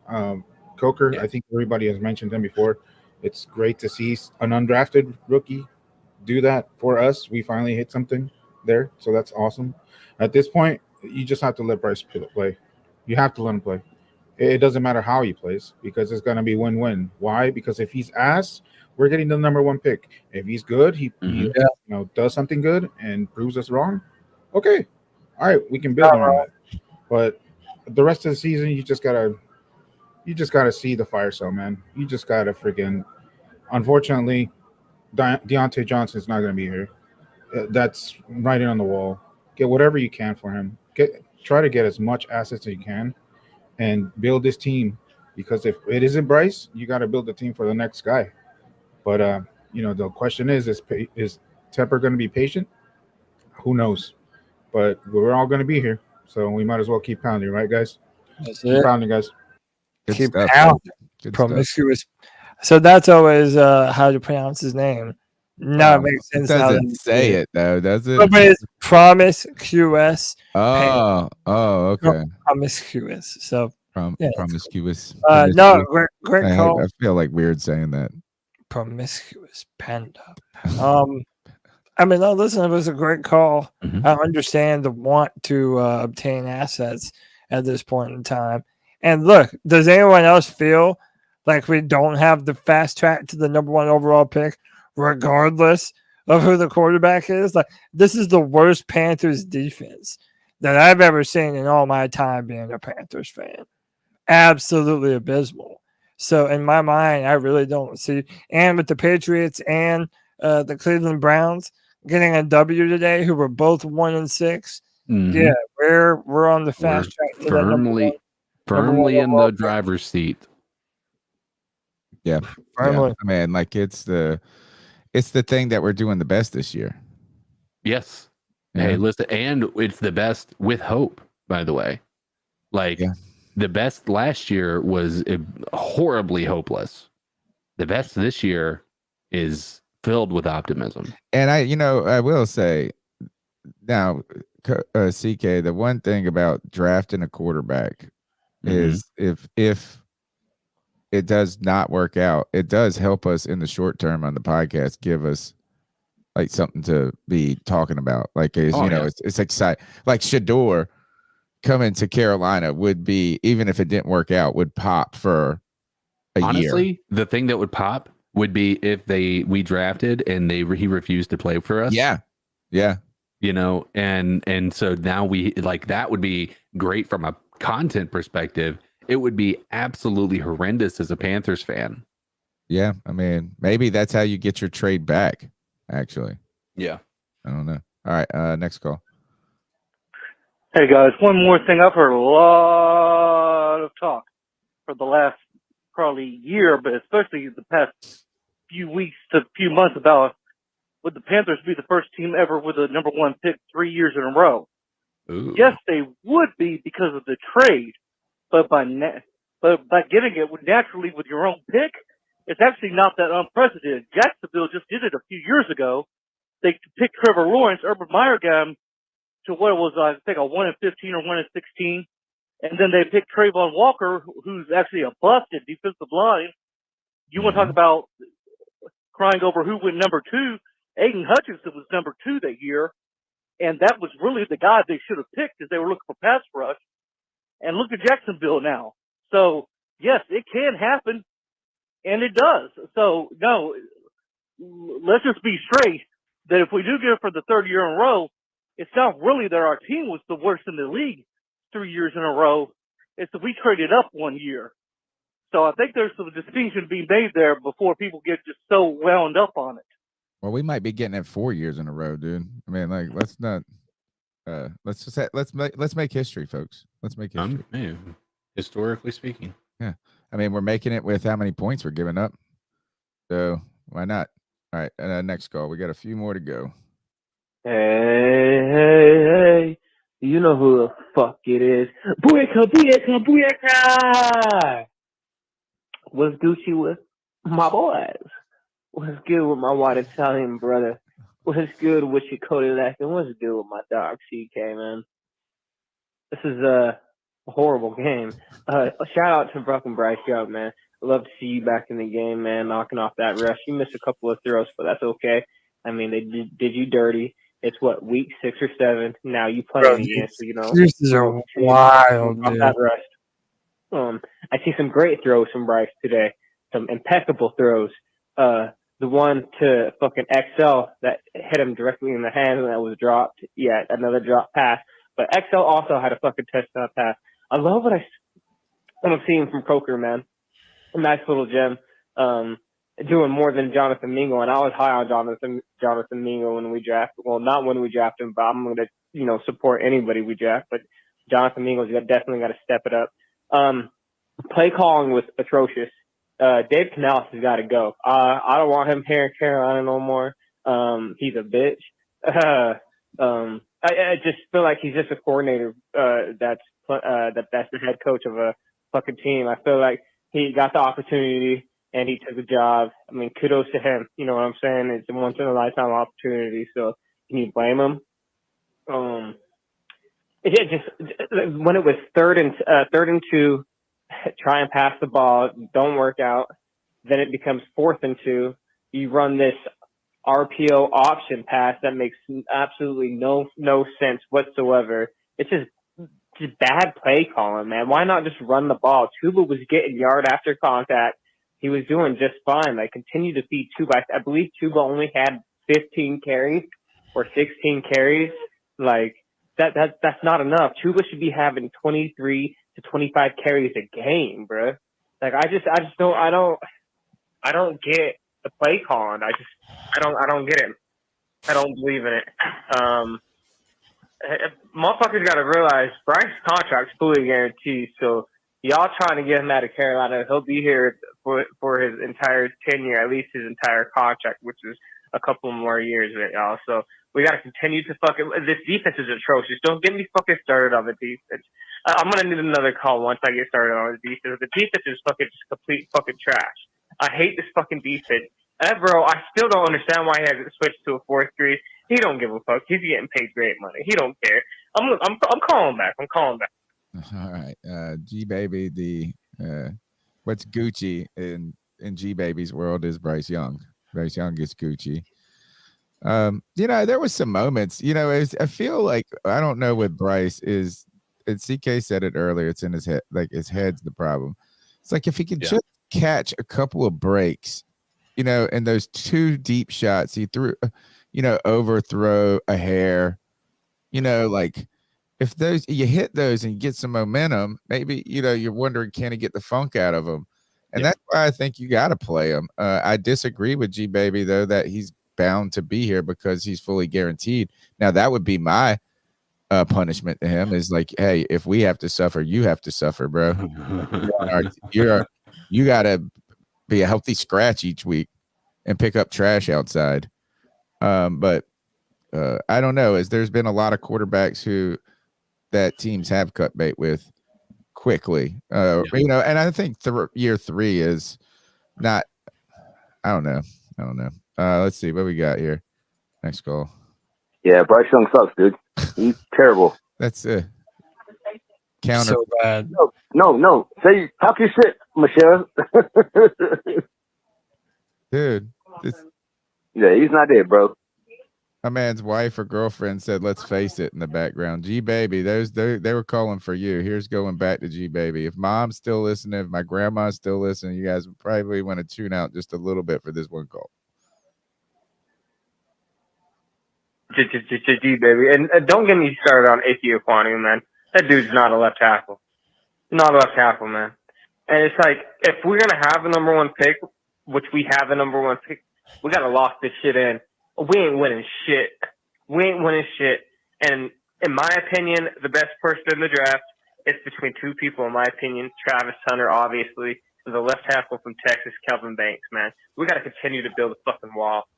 Coker, I think everybody has mentioned him before. It's great to see an undrafted rookie do that for us. We finally hit something there, so that's awesome. At this point, you just have to let Bryce play. You have to let him play. It doesn't matter how he plays because it's going to be win-win. Why? Because if he's ass, we're getting the number one pick. If he's good, he does something good and proves us wrong. Okay, all right, we can build on that. But the rest of the season, you just gotta see the fire sale, man. You just gotta freaking. Unfortunately, Deontay Johnson's not gonna be here. That's writing on the wall. Get whatever you can for him. Try to get as much assets as you can, and build this team. Because if it isn't Bryce, you got to build the team for the next guy. But the question is Tepper going to be patient? Who knows? But we're all going to be here, so we might as well keep pounding, right, guys? Keep pounding, guys. Keep pounding. Promiscuous. So that's always how to pronounce his name. No, it makes sense. It doesn't say it though, does it? But it's promiscuous. Oh, okay. Promiscuous. So promiscuous. No, great call. I feel like weird saying that. Promiscuous panda. I mean, no, listen, it was a great call. I understand the want to obtain assets at this point in time. And look, does anyone else feel like we don't have the fast track to the number one overall pick, regardless of who the quarterback is? Like, this is the worst Panthers defense that I've ever seen in all my time being a Panthers fan. Absolutely abysmal. So in my mind, I really don't see. And with the Patriots and the Cleveland Browns getting a W today, who were both 1-6, yeah, we're on the fast track to firmly in the driver's seat. Yeah, firmly. I mean, like it's the thing that we're doing the best this year. Yes. Yeah. Hey, listen, and it's the best with hope. By the way, like. Yeah. The best last year was horribly hopeless. The best this year is filled with optimism. And I will say now, CK, the one thing about drafting a quarterback is if it does not work out, it does help us in the short term on the podcast, give us like something to be talking about. Like, it's exciting. Like Shador coming to Carolina would be, even if it didn't work out, would pop for a year. Honestly, the thing that would pop would be if we drafted and he refused to play for us. Yeah. And so now we like that would be great from a content perspective. It would be absolutely horrendous as a Panthers fan. Yeah, I mean, maybe that's how you get your trade back. Actually, yeah, I don't know. All right, next call. Hey guys, one more thing. I've heard a lot of talk for the last probably year, but especially the past few weeks to few months about would the Panthers be the first team ever with a number one pick 3 years in a row? Ooh. Yes, they would be because of the trade, but by getting it naturally with your own pick, it's actually not that unprecedented. Jacksonville just did it a few years ago. They picked Trevor Lawrence, Urban Meyer got him to what it was, I think, a 1-15 or 1-16. And then they picked Trayvon Walker, who's actually a bust at defensive line. You want to talk about crying over who went number 2? Aiden Hutchinson was number 2 that year. And that was really the guy they should have picked because they were looking for pass rush. And look at Jacksonville now. So, yes, it can happen. And it does. So, no, let's just be straight that if we do get it for the third year in a row, it's not really that our team was the worst in the league 3 years in a row. It's that we traded up 1 year. So I think there's some distinction to be made there before people get just so wound up on it. Well, we might be getting it 4 years in a row, dude. I mean, like, let's not. Let's make history, folks. Let's make history. Historically speaking, yeah. I mean, we're making it with how many points we're giving up. So why not? All right, next call. We got a few more to go. Hey, you know who the fuck it is. Booyaka! What's Gucci with my boys? What's good with my white Italian brother? What's good with your Cody Lack? What's good with my dog CK, man? This is a horrible game. Shout out to Brock and Bryce Young, man. I'd love to see you back in the game, man, knocking off that rush. You missed a couple of throws, but that's okay. I mean, they did you dirty. It's what, week 6 or 7. Now you play again, so you know. Excuses are wild, dude. That rest. I see some great throws from Bryce today, some impeccable throws. The one to fucking XL that hit him directly in the hand and that was dropped. Yeah, another drop pass. But XL also had a fucking touchdown pass. I love what I'm seeing from Coker, man. A nice little gem. Doing more than Jonathan Mingo, and I was high on Jonathan Mingo when we drafted. Well, not when we drafted him, but I'm going to, support anybody we draft. But Jonathan Mingo's definitely got to step it up. Play calling was atrocious. Dave Canales has got to go. I don't want him here in Carolina no more. He's a bitch. I just feel like he's just a coordinator that's the head coach of a fucking team. I feel like he got the opportunity and he took the job. I mean, kudos to him. You know what I'm saying? It's a once in a lifetime opportunity. So can you blame him? It just when it was third and 2, try and pass the ball, don't work out. Then it becomes 4th and 2. You run this RPO option pass that makes absolutely no sense whatsoever. It's just bad play calling, man. Why not just run the ball? Tuba was getting yard after contact. He was doing just fine. Like, continue to feed Tuba. I believe Tuba only had 15 carries or 16 carries. Like, that's not enough. Tuba should be having 23 to 25 carries a game, bro. Like, I don't get the play calling. I don't get it. I don't believe in it. Motherfuckers got to realize Bryce's contract's fully guaranteed. So y'all trying to get him out of Carolina, he'll be here for his entire tenure, at least his entire contract, which is a couple more years with y'all. So we got to continue to this defense is atrocious. Don't get me fucking started on the defense. I'm going to need another call once I get started on the defense. The defense is fucking just complete fucking trash. I hate this fucking defense. Bro, I still don't understand why he hasn't switched to a 4-3. He don't give a fuck. He's getting paid great money. He don't care. I'm calling back. I'm calling back. All right. G Baby, what's Gucci in G Baby's world is Bryce Young. Bryce Young is Gucci. There was some moments, I feel like, I don't know what Bryce is. And CK said it earlier. It's in his head. Like, his head's the problem. It's like, if he could just catch a couple of breaks, and those 2 deep shots he threw, overthrow a hair, like, if those you hit those and you get some momentum, maybe, you're wondering, can he get the funk out of them? And that's why I think you got to play him. I disagree with G Baby, though, that he's bound to be here because he's fully guaranteed. Now, that would be my punishment to him, is like, hey, if we have to suffer, you have to suffer, bro. You got to be a healthy scratch each week and pick up trash outside. But I don't know, as there's been a lot of quarterbacks that teams have cut bait with quickly, and I think year 3 is not. I don't know. Let's see what we got here. Next call. Yeah, Bryce Young sucks, dude. He's terrible. That's counter. So bad. No. Say, talk your shit, Michelle. Dude. Yeah, he's not there, bro. My man's wife or girlfriend said, "Let's face it," in the background. G Baby, they were calling for you. Here's going back to G Baby. If mom's still listening, if my grandma's still listening, you guys probably want to tune out just a little bit for this one call. G Baby, and don't get me started on Ike Ekwonu, man. That dude's not a left tackle. Not a left tackle, man. And it's like, if we're gonna have a number 1 pick, which we have a number 1 pick, we gotta lock this shit in. We ain't winning shit. And in my opinion, the best person in the draft is between 2 people, in my opinion. Travis Hunter, obviously, the left tackle from Texas, Kelvin Banks, man. We got to continue to build a fucking wall,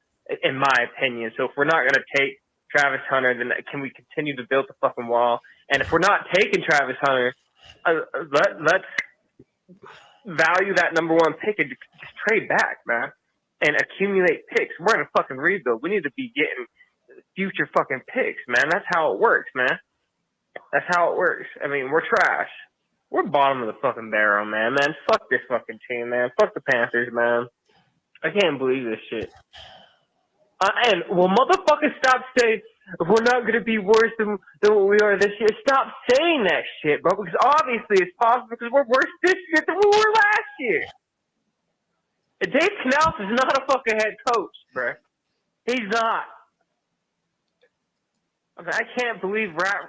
in my opinion. So if we're not going to take Travis Hunter, then can we continue to build the fucking wall? And if we're not taking Travis Hunter, let's value that number 1 pick and just trade back, man. And accumulate picks. We're in a fucking rebuild. We need to be getting future fucking picks, man. That's how it works, man. That's how it works. I mean, we're trash. We're bottom of the fucking barrel, man. Fuck this fucking team, man. Fuck the Panthers, man. I can't believe this shit. And will motherfuckers stop saying, we're not going to be worse than what we are this year. Stop saying that shit, bro, because obviously it's possible because we're worse this year than we were last year. And Dave Canales is not a fucking head coach, bro. He's not. Okay, I can't believe Rat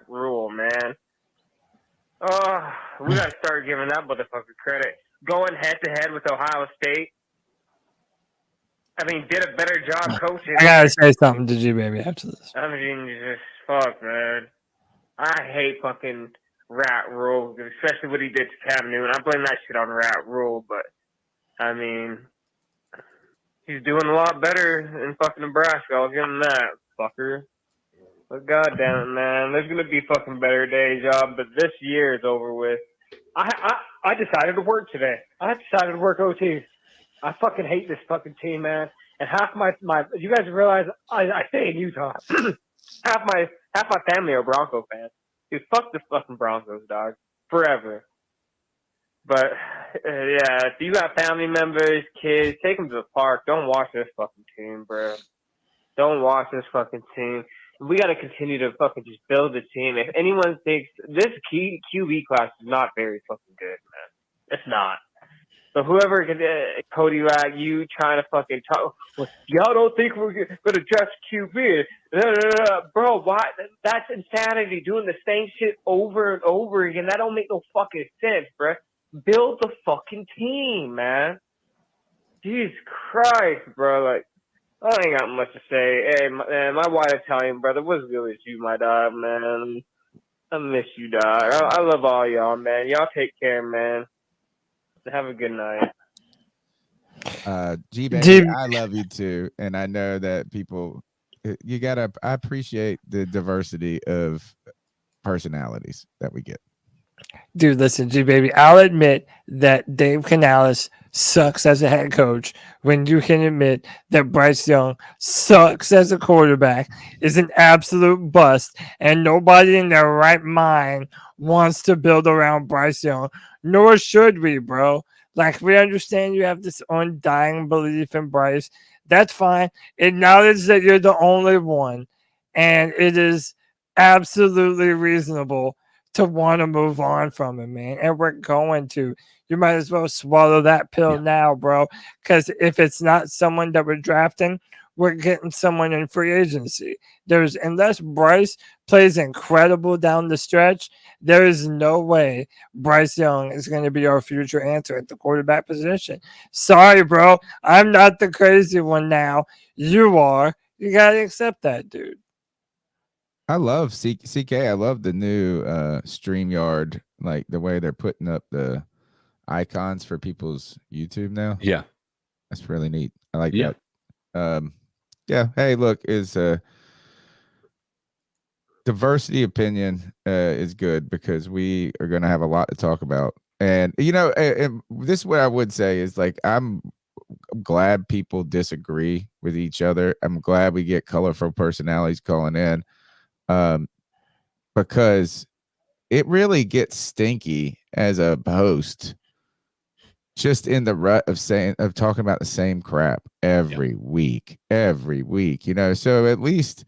Rule, man. Oh, we got to start giving that motherfucker credit. Going head-to-head with Ohio State. I mean, did a better job coaching. I gotta say something to you, baby, after this. I mean, just fuck, man. I hate fucking Rat Rule, especially what he did to Cam Newton. I blame that shit on Rat Rule, but I mean, he's doing a lot better in fucking Nebraska. I'll give him that, fucker. But goddamn it, man, there's gonna be fucking better days, y'all. But this year is over with. I decided to work today. I decided to work OT. I fucking hate this fucking team, man. And half my you guys realize I stay in Utah. half my family are Bronco fans. Dude, fuck the fucking Broncos, dog. Forever. But yeah, if you got family members, kids, take them to the park. Don't watch this fucking team, bro. Don't watch this fucking team. We got to continue to fucking just build the team. If anyone thinks this QB class is not very fucking good, man, it's not. So whoever Cody, like you trying to fucking talk, well, y'all don't think we're gonna draft QB, bro? Why? That's insanity. Doing the same shit over and over again. That don't make no fucking sense, bro. Build the fucking team, man. Jesus Christ, bro. Like, I ain't got much to say. Hey, my white Italian brother, what's good with you, my dog, man? I miss you, dog. I love all y'all, man. Y'all take care, man. Have a good night. G-Baby, I love you too. And I know that people, I appreciate the diversity of personalities that we get. Dude, listen, G-Baby, I'll admit that Dave Canales sucks as a head coach when you can admit that Bryce Young sucks as a quarterback, is an absolute bust, and nobody in their right mind wants to build around Bryce Young, nor should we, bro. Like, we understand you have this undying belief in Bryce. That's fine. Acknowledge that you're the only one, and it is absolutely reasonable to want to move on from him, man. And we're going to. You might as well swallow that pill now, bro. Because if it's not someone that we're drafting, we're getting someone in free agency. Unless Bryce plays incredible down the stretch, there is no way Bryce Young is going to be our future answer at the quarterback position. Sorry, bro. I'm not the crazy one now. You are. You got to accept that, dude. I love CK. I love the new StreamYard, like the way they're putting up the icons for people's YouTube now. Yeah. That's really neat. I like that. Yeah. Hey, look, diversity opinion is good because we are going to have a lot to talk about. And, this is what I would say is, like, I'm glad people disagree with each other. I'm glad we get colorful personalities calling in. Because it really gets stinky as a host, just in the rut of talking about the same crap every week. So at least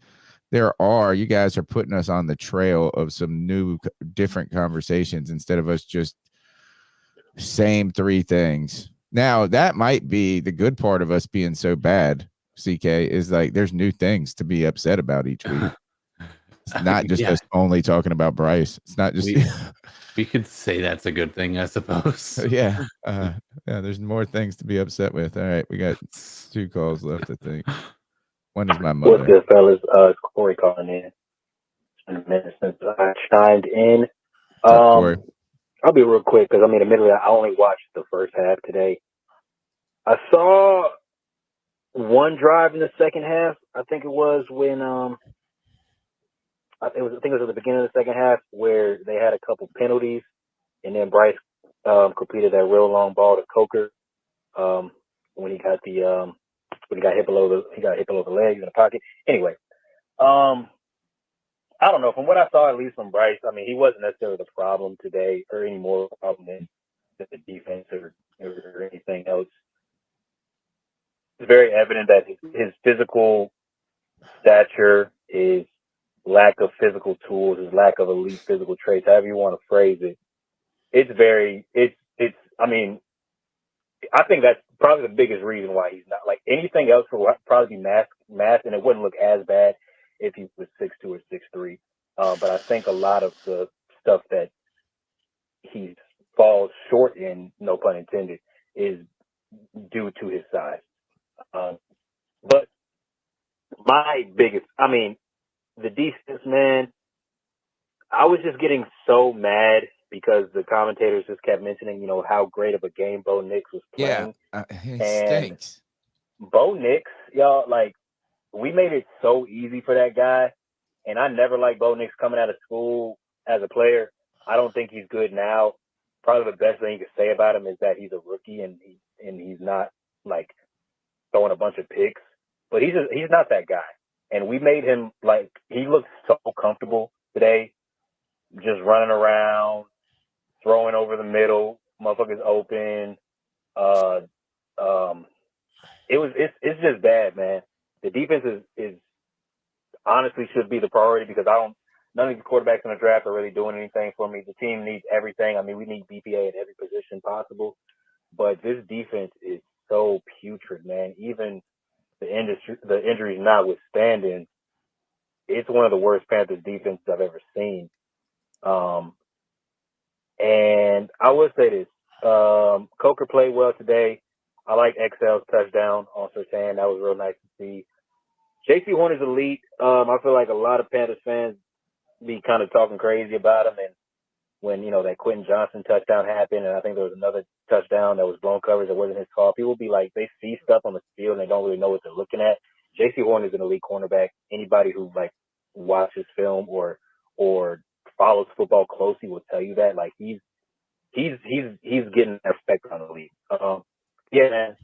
you guys are putting us on the trail of some new, different conversations instead of us just same three things. Now that might be the good part of us being so bad. CK is like, there's new things to be upset about each week. It's not just us only talking about Bryce. It's not just we could say that's a good thing, I suppose. Yeah. There's more things to be upset with. All right, we got 2 calls left, I think. One is my mother. What's good, fellas? It's Corey calling in. It's been a minute since I chimed in. Corey? I'll be real quick because admittedly, I only watched the first half today. I saw one drive in the second half. I think it was when I think it was at the beginning of the second half where they had a couple penalties, and then Bryce completed that real long ball to Coker when he got hit below the legs in the pocket. Anyway, I don't know. From what I saw, at least from Bryce, he wasn't necessarily the problem today, or any more of a problem than the defense or anything else. It's very evident that his physical stature his lack of physical tools, his lack of elite physical traits, however you want to phrase it. I mean, I think that's probably the biggest reason why he's not. Like, anything else would probably be masked, and it wouldn't look as bad if he was 6'2" or 6'3". But I think a lot of the stuff that he falls short in, no pun intended, is due to his size. But my biggest, the defense, man, I was just getting so mad because the commentators just kept mentioning, how great of a game Bo Nix was playing. Yeah, he and stinks. Bo Nix, y'all, like, we made it so easy for that guy. And I never liked Bo Nix coming out of school as a player. I don't think he's good now. Probably the best thing you could say about him is that he's a rookie and he's not like throwing a bunch of picks. But he's not that guy. And we made him, like, he looked so comfortable today, just running around, throwing over the middle, motherfuckers open. It's just bad, man. The defense is honestly should be the priority because none of these quarterbacks in the draft are really doing anything for me. The team needs everything. I mean, we need BPA at every position possible, but this defense is so putrid, man. Even the injuries notwithstanding, it's one of the worst Panthers defenses I've ever seen. And I would say this, Coker played well today. I like XL's touchdown on Surtain. That was real nice to see. J.C. Horn is elite. I feel like a lot of Panthers fans be kind of talking crazy about him. And when, that Quentin Johnson touchdown happened, and I think there was another touchdown that was blown coverage that wasn't his call, people be like, they see stuff on the field and they don't really know what they're looking at. J.C. Horn is an elite cornerback. Anybody who, like, watches film or follows football closely will tell you that. Like, he's getting respect on the league. Yeah, man.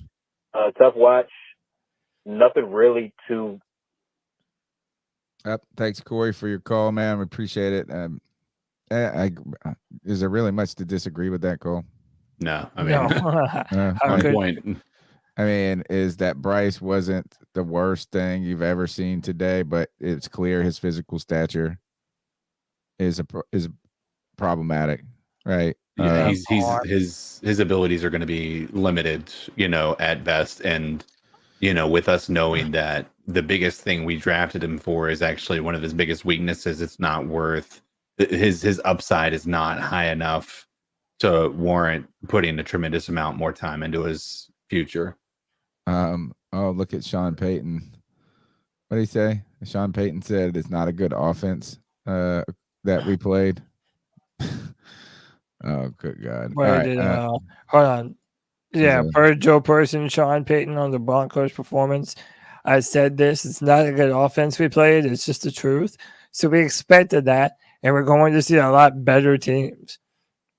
Tough watch. Nothing really to. Thanks, Corey, for your call, man. We appreciate it. Is there really much to disagree with that call? No, I mean, on point. I mean, is that Bryce wasn't the worst thing you've ever seen today, but it's clear his physical stature is problematic, right? Yeah, his abilities are going to be limited, at best, and with us knowing that the biggest thing we drafted him for is actually one of his biggest weaknesses. It's not worth his upside is not high enough to warrant putting a tremendous amount more time into his future. Oh, look at Sean Payton. What did he say? Sean Payton said it's not a good offense that we played. Oh, good God. All right, hold on. Yeah, per Joe Person, Sean Payton on the Broncos performance. I said this, it's not a good offense we played. It's just the truth. So we expected that, and we're going to see a lot better teams.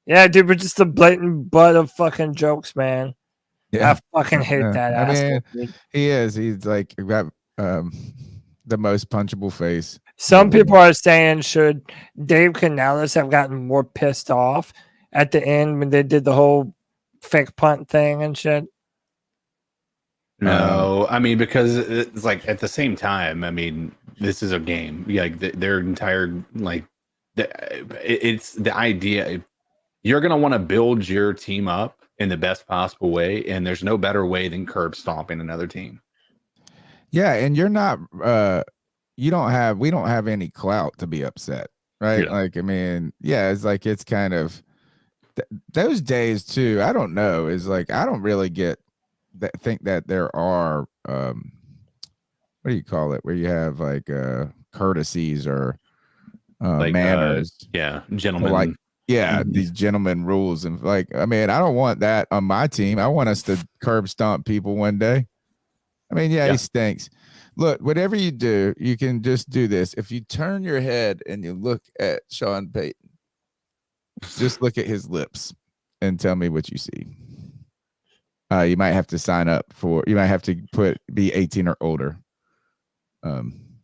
Yeah, dude, we're just a blatant butt of fucking jokes, man. Yeah. I fucking hate that asshole. Mean, he is. He's like got the most punchable face. Some people are saying, should Dave Canales have gotten more pissed off at the end when they did the whole fake punt thing and shit? No, I mean, because it's like at the same time, I mean, this is a game. Like their entire it's the idea. You're gonna want to build your team up in the best possible way, and there's no better way than curb stomping another team. Yeah, and you're not. We don't have any clout to be upset, right? Yeah. Like, I mean, yeah, it's like it's kind of those days too. I don't know. Is like I don't really get that. Think that there are what do you call it? Where you have like courtesies or manners. Gentlemen. Like these gentlemen rules and like I mean I don't want that on my team. I want us to curb stomp people one day. I mean, he stinks. Look, whatever you do, you can just do this. If you turn your head and you look at Sean Payton, just look at his lips and tell me what you see. You might have to sign up you might have to be 18 or older. All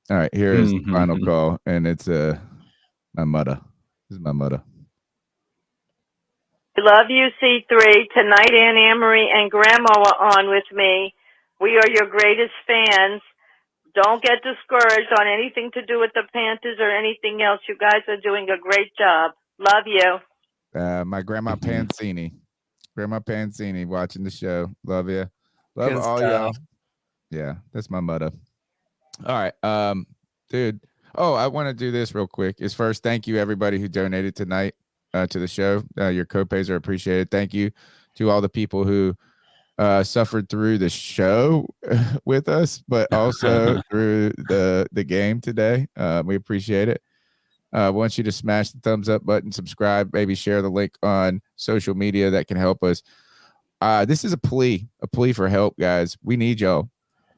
right, here is the final call, and it's my mother. This is my mother. Love you, C3. Tonight, Aunt Amory and Grandma are on with me. We are your greatest fans. Don't get discouraged on anything to do with the Panthers or anything else. You guys are doing a great job. Love you. My grandma Pancini. Grandma Pancini watching the show. Love you. Love Good all stuff. y'all. Yeah, that's my motto. All right. Dude. Oh, I want to do this real quick. Is first, thank you everybody who donated tonight to the show. Your co-pays are appreciated. Thank you to all the people who suffered through the show with us, but also through the game today. We appreciate it. I want you to smash the thumbs up button, subscribe, maybe share the link on social media that can help us. This is a plea for help, guys. We need y'all.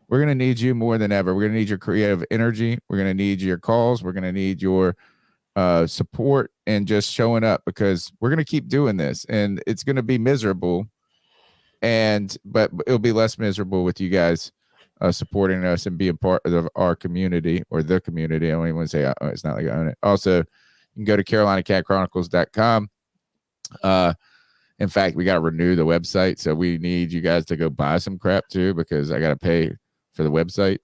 We're going to need you more than ever. We're going to need your creative energy. We're going to need your calls. We're going to need your support and just showing up, because we're going to keep doing this, and it's going to be miserable. But it'll be less miserable with you guys supporting us and being part of our community, or the community. I don't even want to say it's not like I own it. Also, you can go to CarolinaCatChronicles.com. In fact, we got to renew the website, so we need you guys to go buy some crap too, because I got to pay for the website.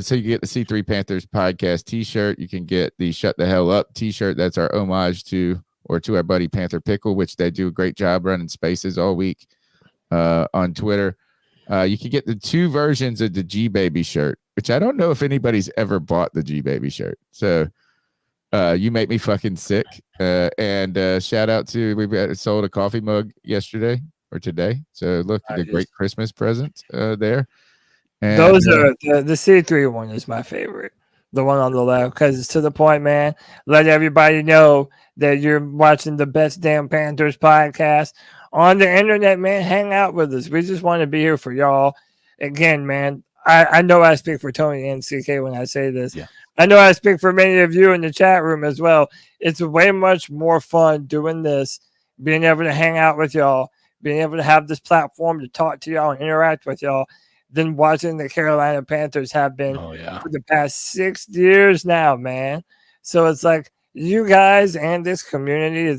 So you get the C3 Panthers Podcast t-shirt. You can get the Shut the Hell Up t-shirt. That's our homage to our buddy Panther Pickle, which they do a great job running spaces all week on Twitter. You can get the 2 versions of the G Baby shirt, which I don't know if anybody's ever bought the G Baby shirt. So you make me fucking sick. And shout out to, we sold a coffee mug yesterday or today. So look, the great Christmas present there. And, those are the C3 one is my favorite. The one on the left, because it's to the point, man. Let everybody know that you're watching the best damn Panthers podcast on the internet, man. Hang out with us. We just want to be here for y'all. Again, man, I know I speak for Tony and CK when I say this. Yeah. I know I speak for many of you in the chat room as well. It's way much more fun doing this, being able to hang out with y'all, being able to have this platform to talk to y'all and interact with y'all, than watching the Carolina Panthers have been for the past 6 years now, man. So it's like you guys and this community,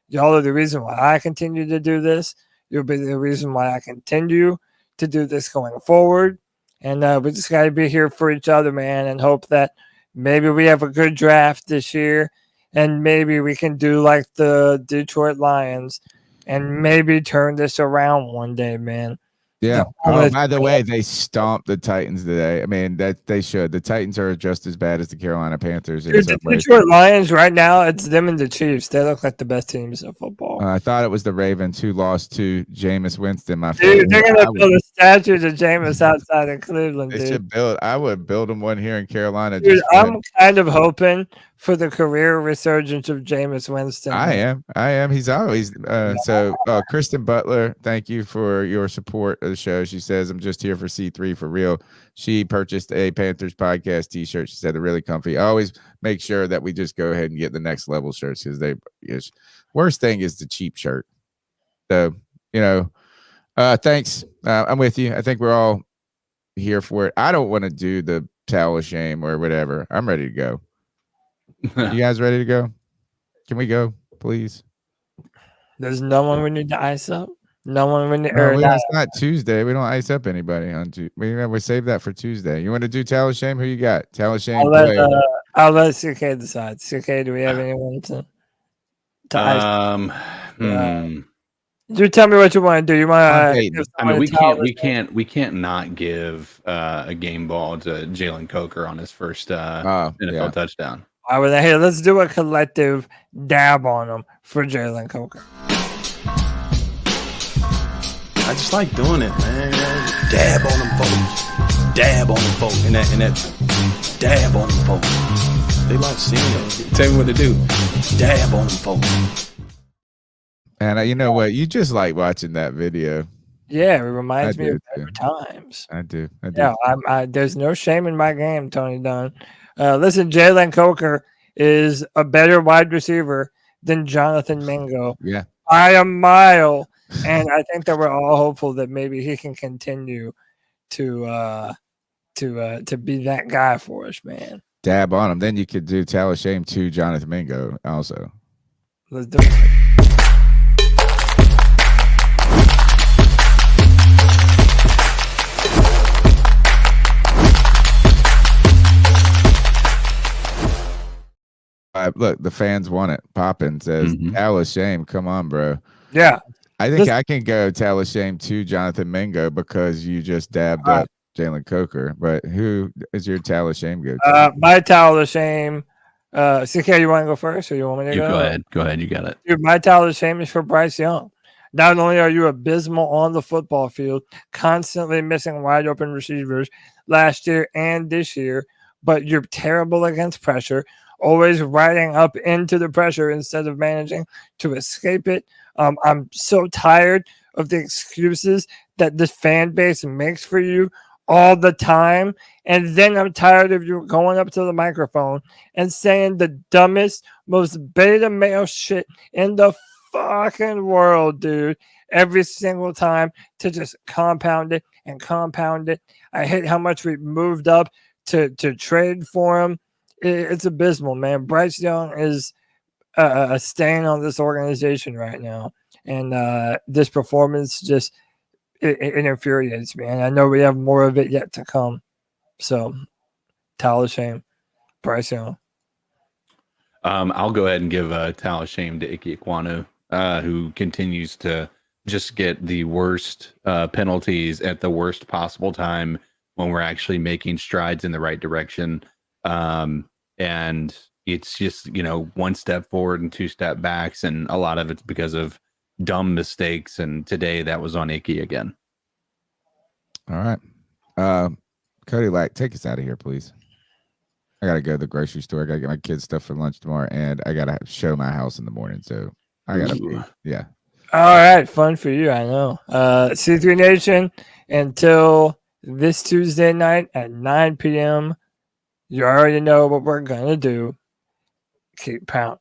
y'all are the reason why I continue to do this. You'll be the reason why I continue to do this going forward. And we just got to be here for each other, man, and hope that maybe we have a good draft this year, and maybe we can do like the Detroit Lions and maybe turn this around one day, man. Yeah. Oh, by the way, they stomped the Titans today. I mean, that they should. The Titans are just as bad as the Carolina Panthers. Dude, the Detroit Lions right now, it's them and the Chiefs. They look like the best teams in football. I thought it was the Ravens who lost to Jameis Winston. My favorite. Dude, they're gonna build a statue to Jameis outside of Cleveland. They dude. should build. I would build them one here in Carolina. Dude, I'm kind of hoping for the career resurgence of Jameis Winston. I am. He's always so. Kristen Butler, thank you for your support of the show. She says, "I'm just here for C3 for real." She purchased a Panthers podcast T-shirt. She said they're really comfy. I always make sure that we just go ahead and get the next level shirts, because worst thing is the cheap shirt. So thanks. I'm with you. I think we're all here for it. I don't want to do the towel of shame or whatever. I'm ready to go. You guys ready to go? Can we go, please? There's no one we need to ice up. No one we need. It's not Tuesday. We don't ice up anybody on Tuesday. We save that for Tuesday. You want to do towel of shame? Who you got? Towel of shame. I'll let CK decide. CK, do we have anyone to ice? You tell me what you want to do. You want to? I mean, we can't not give a game ball to Jalen Coker on his first NFL touchdown. All right, here, let's do a collective dab on him for Jalen Coker. I just like doing it, man. Dab on them folks. Dab on them folks. And that dab on them folks. They like seeing it. Tell me what to do. Dab on them folks. And you know what? You just like watching that video. Yeah, it reminds me of better times. I do. Yeah, there's no shame in my game, Tony Dunn. Listen, Jalen Coker is a better wide receiver than Jonathan Mingo. Yeah. By a mile. And I think that we're all hopeful that maybe he can continue to be that guy for us, man. Dab on him. Then you could do towel of shame to Jonathan Mingo also. Let's do it. Look, the fans want it. Poppin says, "Tell of shame." Come on, bro. Yeah. I think I can go tell a shame to Jonathan Mingo because you just dabbed up Jalen Coker. But who is your towel of shame go to? My towel of shame. CK, you want to go first, or you want me to You go? go ahead. Go ahead. You got it. Dude, my towel of shame is for Bryce Young. Not only are you abysmal on the football field, constantly missing wide open receivers last year and this year, but you're terrible against pressure, always riding up into the pressure instead of managing to escape it. I'm so tired of the excuses that this fan base makes for you all the time. And then I'm tired of you going up to the microphone and saying the dumbest, most beta male shit in the fucking world, dude, every single time to just compound it and compound it. I hate how much we moved up to trade for him. It's abysmal, man. Bryce Young is a stain on this organization right now, and this performance just it infuriates me. And I know we have more of it yet to come. So, towel of shame, Bryce Young. I'll go ahead and give a towel of shame to Ike Ekwonu, who continues to just get the worst penalties at the worst possible time when we're actually making strides in the right direction. And it's just, one step forward and two step backs. And a lot of it's because of dumb mistakes. And today that was on Ike again. All right. Cody, take us out of here, please. I got to go to the grocery store. I got to get my kids stuff for lunch tomorrow. And I got to show my house in the morning. So I got to be. Yeah. All right. Fun for you. I know. C3 Nation, until this Tuesday night at 9 p.m., you already know what we're going to do. Keep pounding.